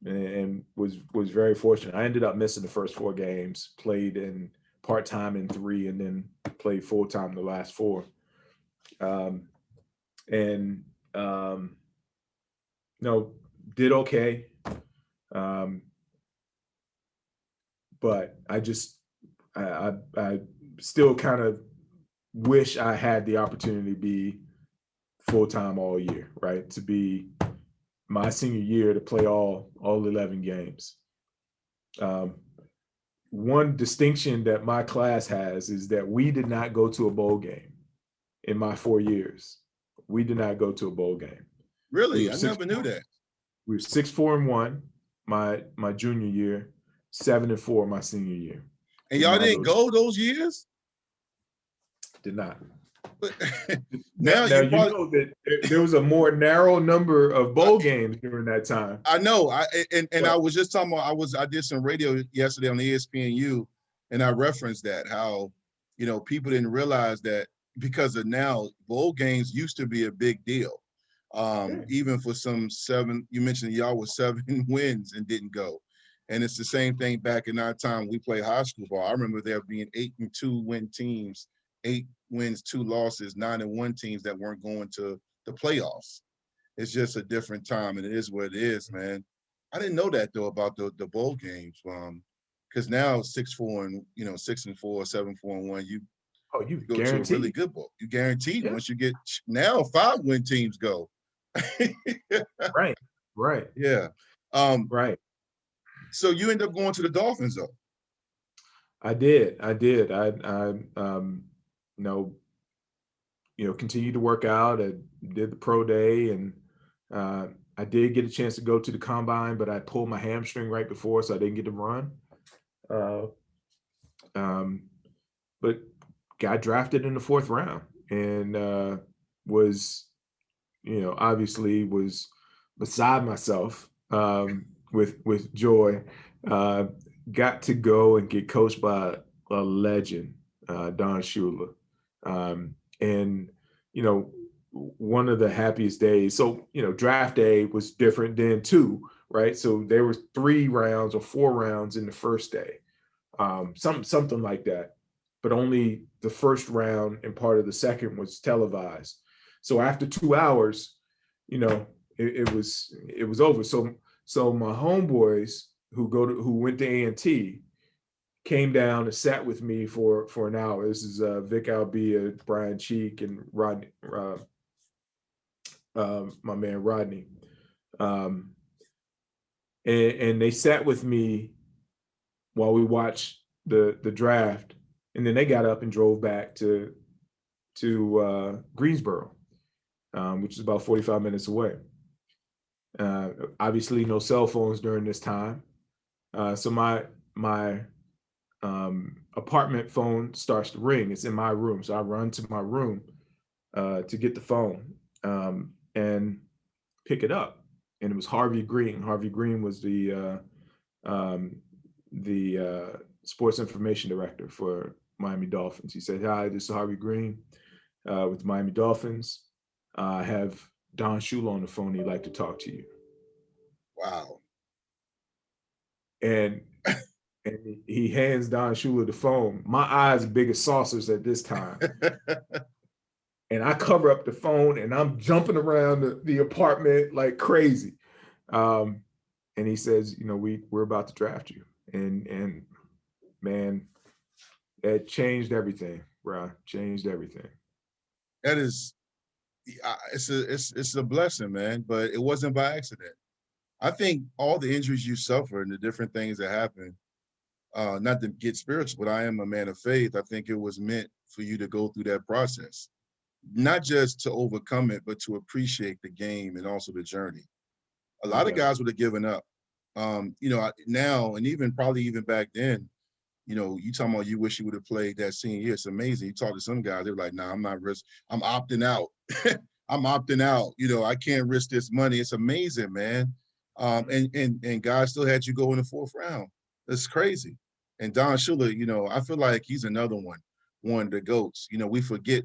and was very fortunate. I ended up missing the first 4 games, played in part-time in 3, and then played full-time the last 4. And did okay. But I still kind of wish I had the opportunity to be full-time all year, right? To be my senior year, to play all 11 games. One distinction that my class has is that we did not go to a bowl game in my 4 years. We did not go to a bowl game. Really? I never knew that. We were 6-4-1 my junior year, 7-4 my senior year. And y'all didn't go those years? Did not. But now you know that there was a more narrow number of bowl games during that time. I know. I was just talking about, I did some radio yesterday on ESPNU, and I referenced that, how, people didn't realize that because of now, bowl games used to be a big deal. Even for some 7, you mentioned y'all was 7 wins and didn't go. And it's the same thing back in our time we played high school ball. I remember there being 8-2 win teams, 8 wins, 2 losses, 9-1 teams that weren't going to the playoffs. It's just a different time, and it is what it is, man. I didn't know that though about the bowl games. Because now 6-4 and 6-4, 7-4-1, you go guaranteed to a really good bowl. You guaranteed once you get now 5-win teams go. Right. Yeah. Right. So you end up going to the Dolphins though. I did. I continued to work out. I did the pro day, and I did get a chance to go to the combine, but I pulled my hamstring right before, so I didn't get to run. But got drafted in the 4th round, and was, obviously was beside myself with joy. Got to go and get coached by a legend, Don Shula. And, one of the happiest days. So, draft day was different than 2, right? So there was 3 rounds or 4 rounds in the first day, something like that. But only the first round and part of the second was televised. So after 2 hours, it was over. So my homeboys who went to A&T came down and sat with me for an hour. This is Vic Albia, Brian Cheek, and Rodney, my man Rodney. And they sat with me while we watched the draft, and then they got up and drove back to Greensboro, which is about 45 minutes away. Obviously, no cell phones during this time. So my apartment phone starts to ring. It's in my room. So I run to my room to get the phone and pick it up. And it was Harvey Green. Harvey Green was the sports information director for Miami Dolphins. He said, "Hi, this is Harvey Green with Miami Dolphins. I have Don Shula on the phone. He'd like to talk to you." Wow. And he hands Don Shula the phone. My eyes are big as saucers at this time. And I cover up the phone, and I'm jumping around the apartment like crazy. And he says, we're about to draft you. And man, that changed everything, bro. Changed everything. That is, it's a blessing, man. But it wasn't by accident. I think all the injuries you suffer and the different things that happen, not to get spiritual, but I am a man of faith. I think it was meant for you to go through that process, not just to overcome it, but to appreciate the game and also the journey. A lot of guys would have given up. Now, and even back then, you talking about you wish you would have played that senior year. It's amazing. You talk to some guys, they're like, "Nah, I'm not I'm opting out. I'm opting out. I can't risk this money." It's amazing, man. And God still had you go in the 4th round. That's crazy. And Don Shula, I feel like he's another one of the GOATs. We forget,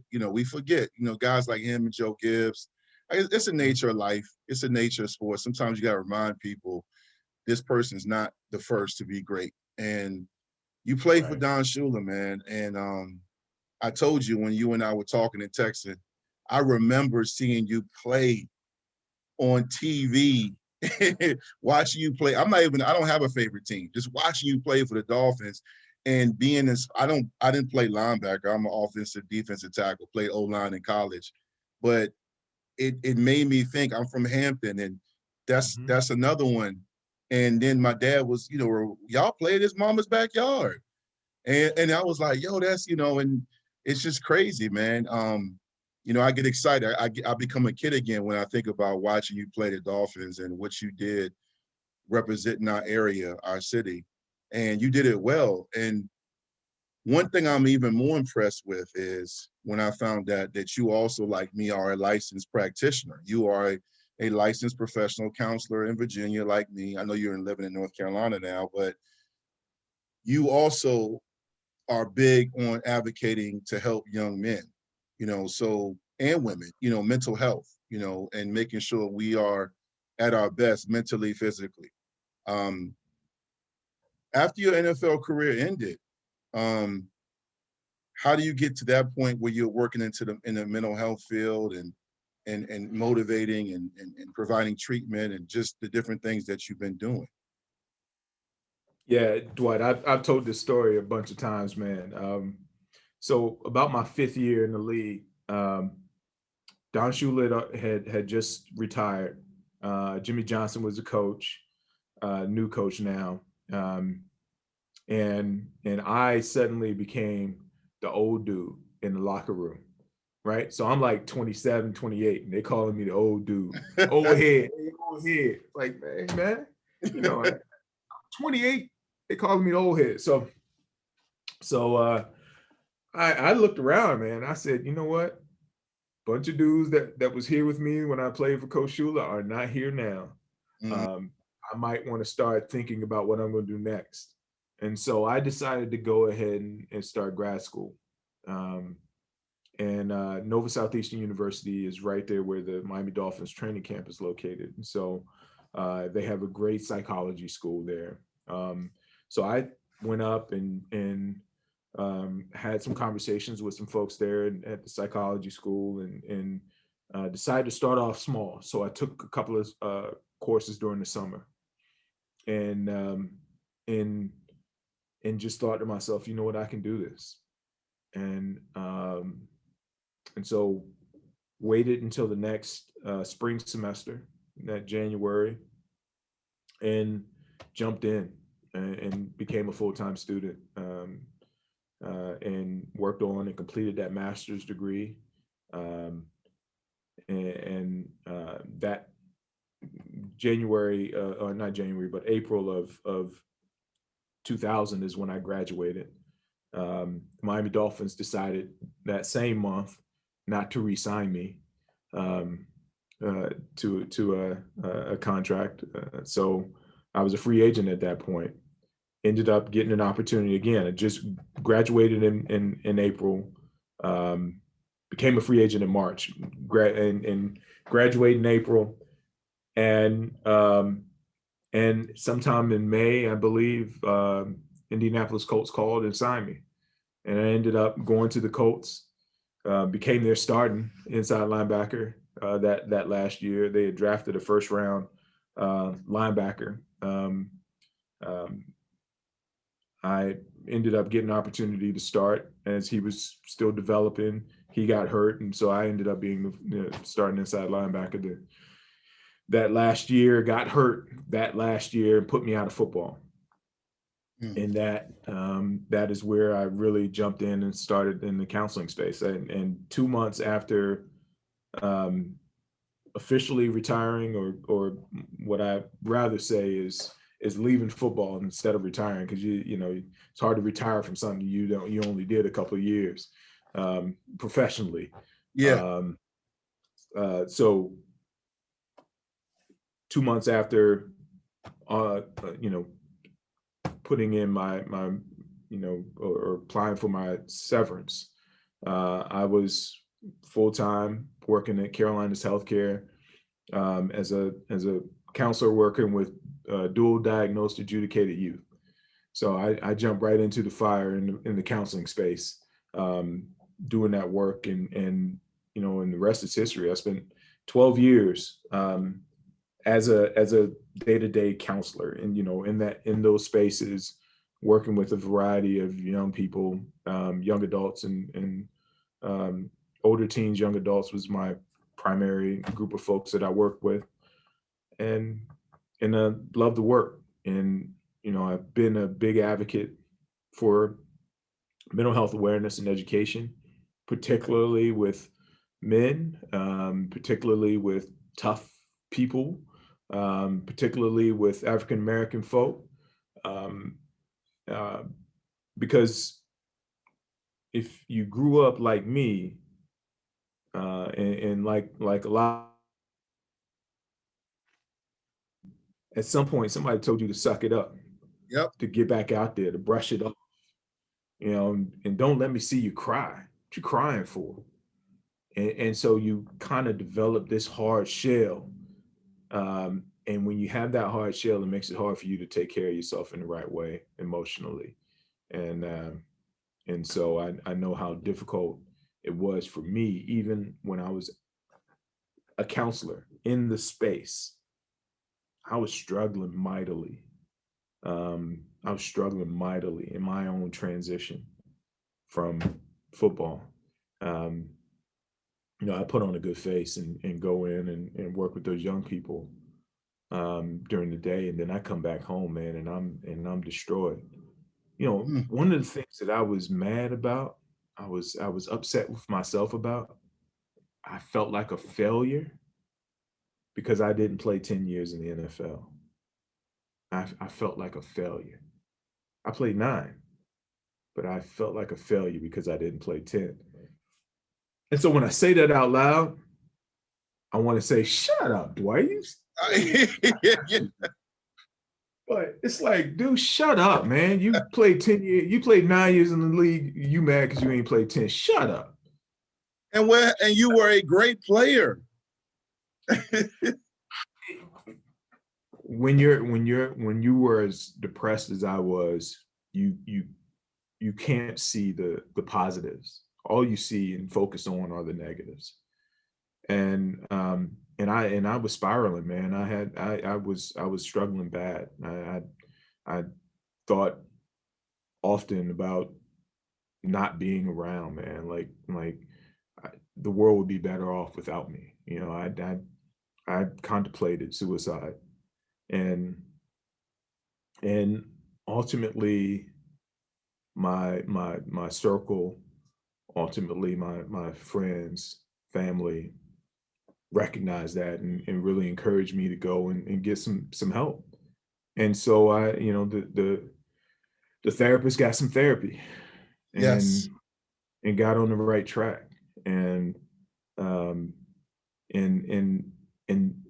guys like him and Joe Gibbs. It's the nature of life. It's the nature of sports. Sometimes you got to remind people this person's not the first to be great. And you played for Right. Don Shula, man. And I told you when you and I were talking and texting, I remember seeing you play on TV, watching you play. I don't have a favorite team. Just watching you play for the Dolphins and being this, I didn't play linebacker. I'm an offensive defensive tackle, played O-line in college. But it made me think. I'm from Hampton, and that's another one. And then my dad was, y'all played his mama's backyard. And I was like, yo, that's, and it's just crazy, man. I get excited. I become a kid again when I think about watching you play the Dolphins and what you did representing our area, our city. And you did it well. And one thing I'm even more impressed with is when I found out that you also, like me, are a licensed practitioner. You are a licensed professional counselor in Virginia, like me. I know you're living in North Carolina now, but you also are big on advocating to help young men, and women, mental health, and making sure we are at our best mentally, physically. After your NFL career ended, how do you get to that point where you're working in the mental health field and motivating and providing treatment and just the different things that you've been doing? Yeah, Dwight, I've told this story a bunch of times, man. So about my 5th year in the league, Don Shula had just retired. Jimmy Johnson was the coach, new coach now, and I suddenly became the old dude in the locker room, right? So I'm like 27, 28, and they calling me the old dude, old head, old head. Like, man, 28. They calling me the old head. So I looked around, man. I said, you know what? Bunch of dudes that was here with me when I played for Coach Shula are not here now. Mhm. I might want to start thinking about what I'm going to do next. And so I decided to go ahead and start grad school. And Nova Southeastern University is right there where the Miami Dolphins training camp is located. And so they have a great psychology school there. So I went up and had some conversations with some folks there at the psychology school and decided to start off small. So I took a couple of courses during the summer and and just thought to myself, you know what, I can do this. And so waited until the next spring semester, that January, and jumped in and became a full-time student, and worked on and completed that master's degree. And that January, or not January, but April of 2000 is when I graduated. Miami Dolphins decided that same month not to re-sign me to a contract. So I was a free agent at that point. Ended up getting an opportunity again. I just graduated in April, became a free agent in March, and graduated in April, and sometime in May, I believe, Indianapolis Colts called and signed me, and I ended up going to the Colts. Became their starting inside linebacker that last year. They had drafted a first round linebacker. I ended up getting an opportunity to start as he was still developing. He got hurt, and so I ended up being starting inside linebacker. That last year, got hurt that last year, and put me out of football. And that is where I really jumped in and started in the counseling space. And 2 months after officially retiring, or what I rather say is leaving football instead of retiring, because it's hard to retire from something you only did a couple of years professionally. Yeah. So 2 months after putting in my or applying for my severance, I was full-time working at Carolina's Healthcare as a counselor, working with dual diagnosed adjudicated youth. So I jumped right into the fire in the counseling space, doing that work, and the rest is history. I spent 12 years as a day-to-day counselor, and in those spaces, working with a variety of young people, young adults, and older teens, young adults was my primary group of folks that I worked with, and love the work. And I've been a big advocate for mental health awareness and education, particularly with men, particularly with tough people, particularly with African American folk, because if you grew up like me, and like a lot, at some point somebody told you to suck it up, Yep. to get back out there, to brush it off, and don't let me see you cry. What you crying for? And so you kind of develop this hard shell. And when you have that hard shell, it makes it hard for you to take care of yourself in the right way emotionally. And so I know how difficult it was for me, even when I was a counselor in the space. I was struggling mightily. I was struggling mightily in my own transition from football. I put on a good face and go in and work with those young people during the day, and then I come back home, man, and I'm destroyed. One of the things that I was mad about, I was upset with myself about. I felt like a failure because I didn't play 10 years in the NFL. I felt like a failure. I played 9, but I felt like a failure because I didn't play 10. And so when I say that out loud, I want to say, shut up, Dwight. But it's like, dude, shut up, man. You played 10 years, you played 9 years in the league. You mad because you ain't played 10. Shut up. And you were a great player. When you were as depressed as I was, you can't see the positives. All you see and focus on are the negatives. And I was spiraling, man. I was struggling bad. I thought often about not being around, man. Like the world would be better off without me. I contemplated suicide, and ultimately my circle, ultimately my friends, family recognized that and really encouraged me to go and get some help. And so the therapist got some therapy, Yes. and got on the right track. And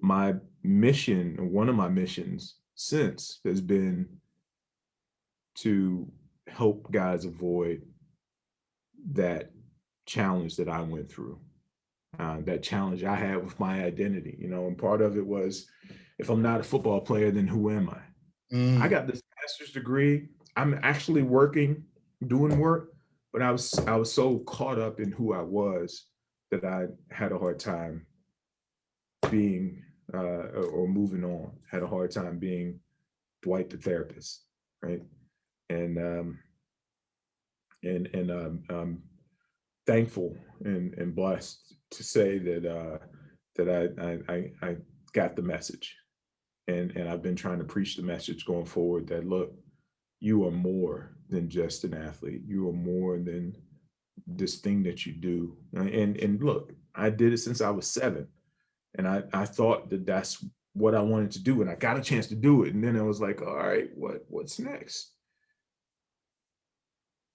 my mission, or one of my missions since, has been to help guys avoid that challenge that I went through, that challenge I had with my identity, and part of it was, if I'm not a football player, then who am I? I got this master's degree. I'm actually doing work, but I was so caught up in who I was that I had a hard time being or moving on. Had a hard time being Dwight the therapist, right? And I'm thankful and blessed to say that I got the message, and I've been trying to preach the message going forward that, look, you are more than just an athlete. You are more than this thing that you do. And look, I did it since I was 7, and I thought that that's what I wanted to do, and I got a chance to do it. And then I was like, all right, what's next?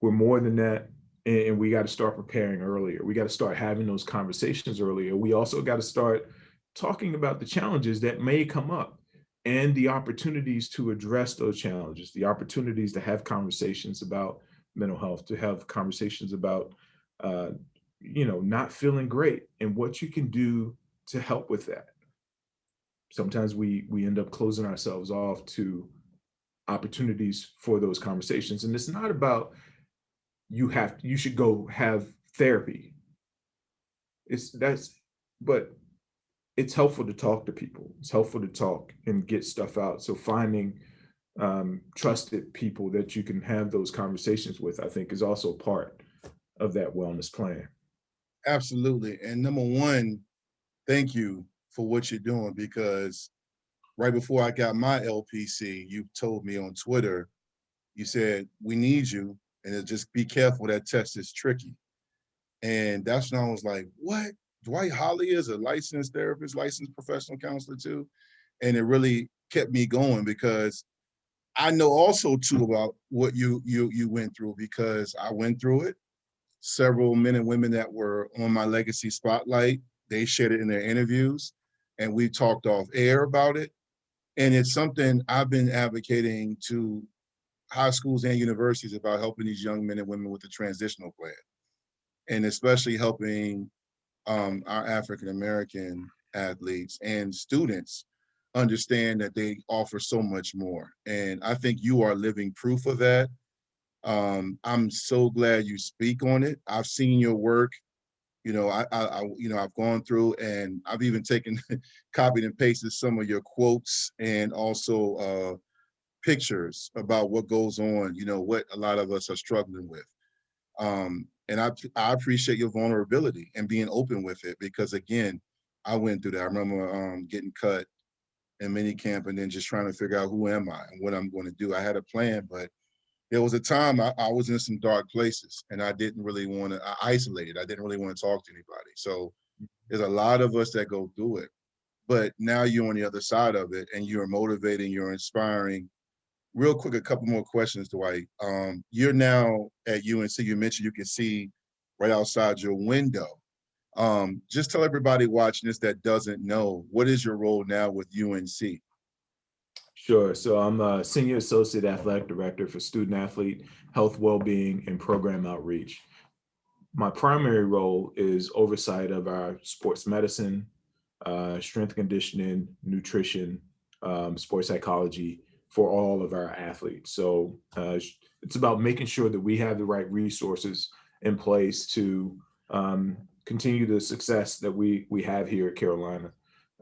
We're more than that, and we got to start preparing earlier. We got to start having those conversations earlier. We also got to start talking about the challenges that may come up and the opportunities to address those challenges, the opportunities to have conversations about mental health, to have conversations about, not feeling great, and what you can do to help with that. sometimes we end up closing ourselves off to opportunities for those conversations. And it's not about you should go have therapy. It's that's but it's helpful to talk to people. It's helpful to talk and get stuff out. So finding trusted people that you can have those conversations with, I think, is also part of that wellness plan. Absolutely. And number one, thank you for what you're doing, because right before I got my LPC, you told me on Twitter, you said, we need you, and just be careful, that test is tricky. And that's when I was like, what? Dwight Hollier is a licensed therapist, licensed professional counselor too. And it really kept me going, because I know also too about what you went through, because I went through it. Several men and women that were on my legacy spotlight, they shared it in their interviews, and we talked off air about it. And it's something I've been advocating to high schools and universities about, helping these young men and women with the transitional plan, and especially helping our African-American athletes and students understand that they offer so much more. And I think you are living proof of that. I'm so glad you speak on it. I've seen your work. I've gone through, and I've even taken, copied and pasted some of your quotes, and also pictures about what goes on, what a lot of us are struggling with. And I appreciate your vulnerability and being open with it, because again, I went through that. I remember getting cut in mini camp, and then just trying to figure out, who am I and what I'm going to do. I had a plan, but there was a time I was in some dark places, and I didn't really want to, I isolated. I didn't really want to talk to anybody. So there's a lot of us that go through it, but now you're on the other side of it, and you're motivating, you're inspiring. Real quick, a couple more questions, Dwight. You're now at UNC. You mentioned you can see right outside your window. Just tell everybody watching this that doesn't know, what is your role now with UNC? Sure. So I'm a Senior Associate Athletic Director for Student Athlete Health, Wellbeing, and Program Outreach. My primary role is oversight of our sports medicine, strength conditioning, nutrition, sports psychology for all of our athletes. So it's about making sure that we have the right resources in place to continue the success that we have here at Carolina.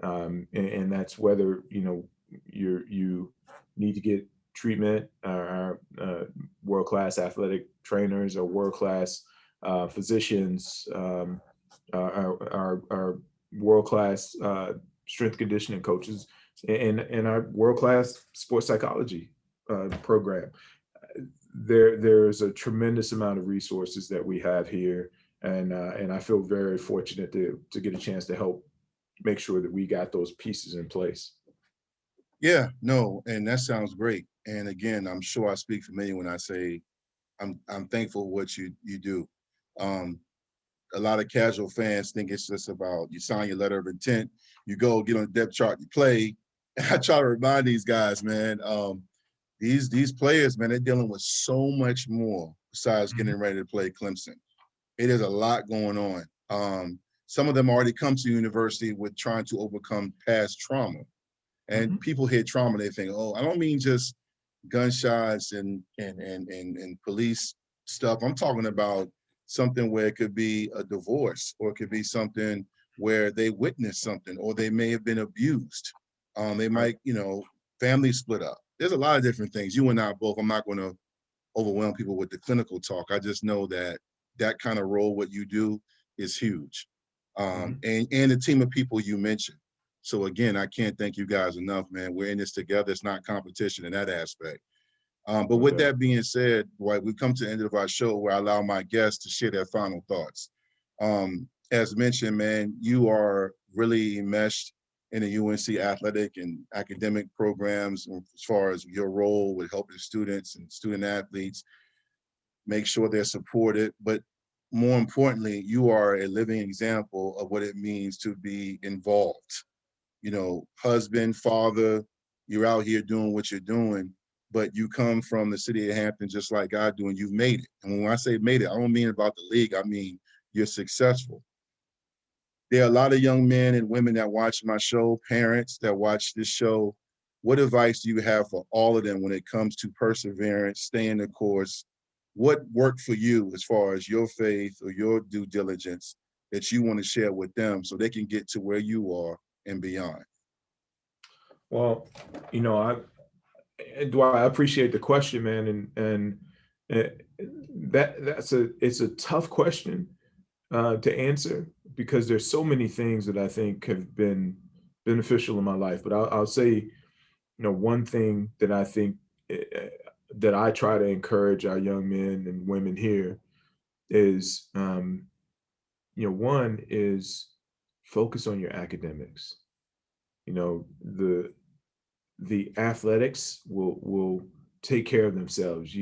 And that's whether, you need to get treatment, our world-class athletic trainers or world-class physicians, our world-class strength conditioning coaches, and our world-class sports psychology program. There's a tremendous amount of resources that we have here, and I feel very fortunate to get a chance to help make sure that we got those pieces in place. Yeah, no, and that sounds great. And again, I'm sure I speak for many when I say I'm thankful for what you do. Um, a lot of casual fans think it's just about, you sign your letter of intent, you go get on the depth chart, you play. And I try to remind these guys, man, these players, man, they're dealing with so much more besides getting ready to play Clemson. It is a lot going on. Some of them already come to university with trying to overcome past trauma. And people hear trauma, they think, oh, I don't mean just gunshots and police stuff. I'm talking about something where it could be a divorce, or it could be something where they witnessed something, or they may have been abused. They might, family split up. There's a lot of different things. You and I both, I'm not going to overwhelm people with the clinical talk. I just know that that kind of role, what you do, is huge. And the team of people you mentioned. So again, I can't thank you guys enough, man. We're in this together. It's not competition in that aspect. But with that being said, Dwight, we've come to the end of our show, where I allow my guests to share their final thoughts. As mentioned, man, you are really enmeshed in the UNC athletic and academic programs, as far as your role with helping students and student athletes make sure they're supported. But more importantly, you are a living example of what it means to be involved. Husband, father, you're out here doing what you're doing, but you come from the city of Hampton just like I do, and you've made it. And when I say made it, I don't mean about the league, I mean you're successful. There are a lot of young men and women that watch my show, parents that watch this show. What advice do you have for all of them when it comes to perseverance, staying the course? What worked for you as far as your faith or your due diligence that you want to share with them so they can get to where you are and beyond? Well, you know, Dwight, I appreciate the question, man, and uh, it's a tough question to answer because there's so many things that I think have been beneficial in my life. But I'll say, you know, one thing that I think that I try to encourage our young men and women here is, you know, one is focus on your academics. You know, the athletics will take care of themselves.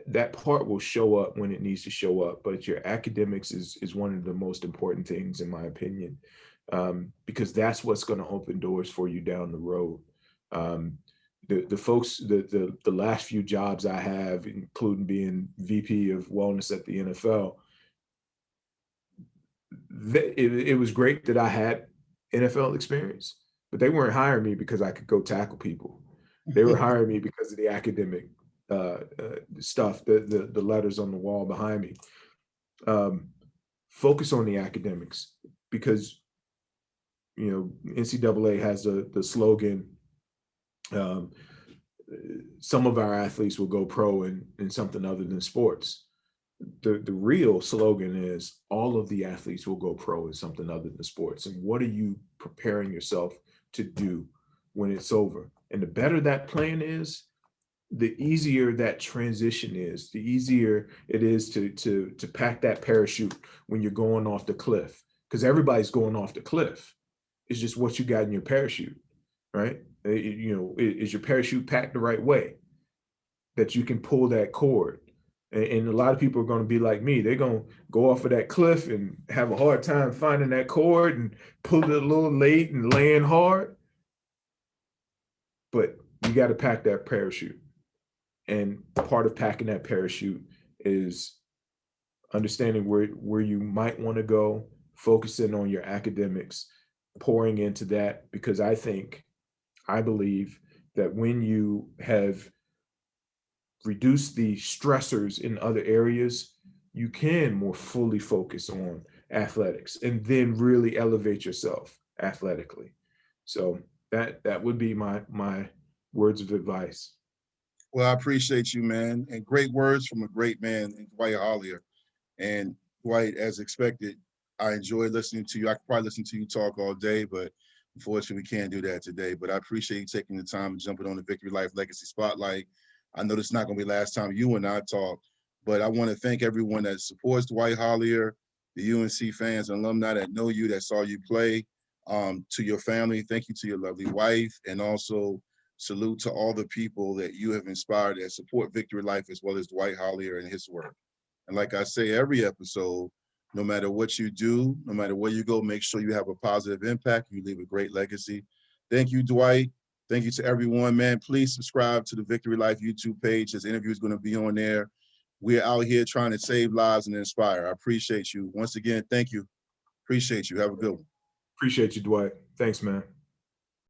That part will show up when it needs to show up, but your academics is one of the most important things in my opinion, because that's what's going to open doors for you down the road. um, the folks, the last few jobs I have, including being VP of wellness at the NFL, it was great that I had NFL experience, but they weren't hiring me because I could go tackle people. They were hiring me because of the academic stuff, the letters on the wall behind me. Um, Focus on the academics because, you know, NCAA has the slogan, um, some of our athletes will go pro in something other than sports. The real slogan is all of the athletes will go pro in something other than sports. And what are you preparing yourself to do when it's over? And the better that plan is, the easier that transition is, the easier it is to pack that parachute when you're going off the cliff. Because everybody's going off the cliff. It's just what you got in your parachute, right? You know, is your parachute packed the right way that you can pull that cord? And a lot of people are going to be like me. They're going to go off of that cliff and have a hard time finding that cord and pull it a little late and land hard. But you got to pack that parachute. And part of packing that parachute is understanding where you might want to go, focusing on your academics, pouring into that, because I believe that when you have reduced the stressors in other areas, you can more fully focus on athletics and then really elevate yourself athletically. So that would be my words of advice. Well, I appreciate you, man. And great words from a great man, Dwight Hollier. And Dwight, as expected, I enjoy listening to you. I could probably listen to you talk all day, but unfortunately, we can't do that today. But I appreciate you taking the time and jumping on the Victory Life Legacy Spotlight. I know this is not going to be the last time you and I talk, but I want to thank everyone that supports Dwight Hollier, the UNC fans and alumni that know you, that saw you play. To your family, thank you to your lovely wife, and also salute to all the people that you have inspired that support Victory Life as well as Dwight Hollier and his work. And like I say every episode, no matter what you do, no matter where you go, make sure you have a positive impact. You leave a great legacy. Thank you, Dwight. Thank you to everyone, man. Please subscribe to the Victory Life YouTube page. This interview is going to be on there. We're out here trying to save lives and inspire. I appreciate you. Once again, thank you. Appreciate you. Have a good one. Appreciate you, Dwight. Thanks, man.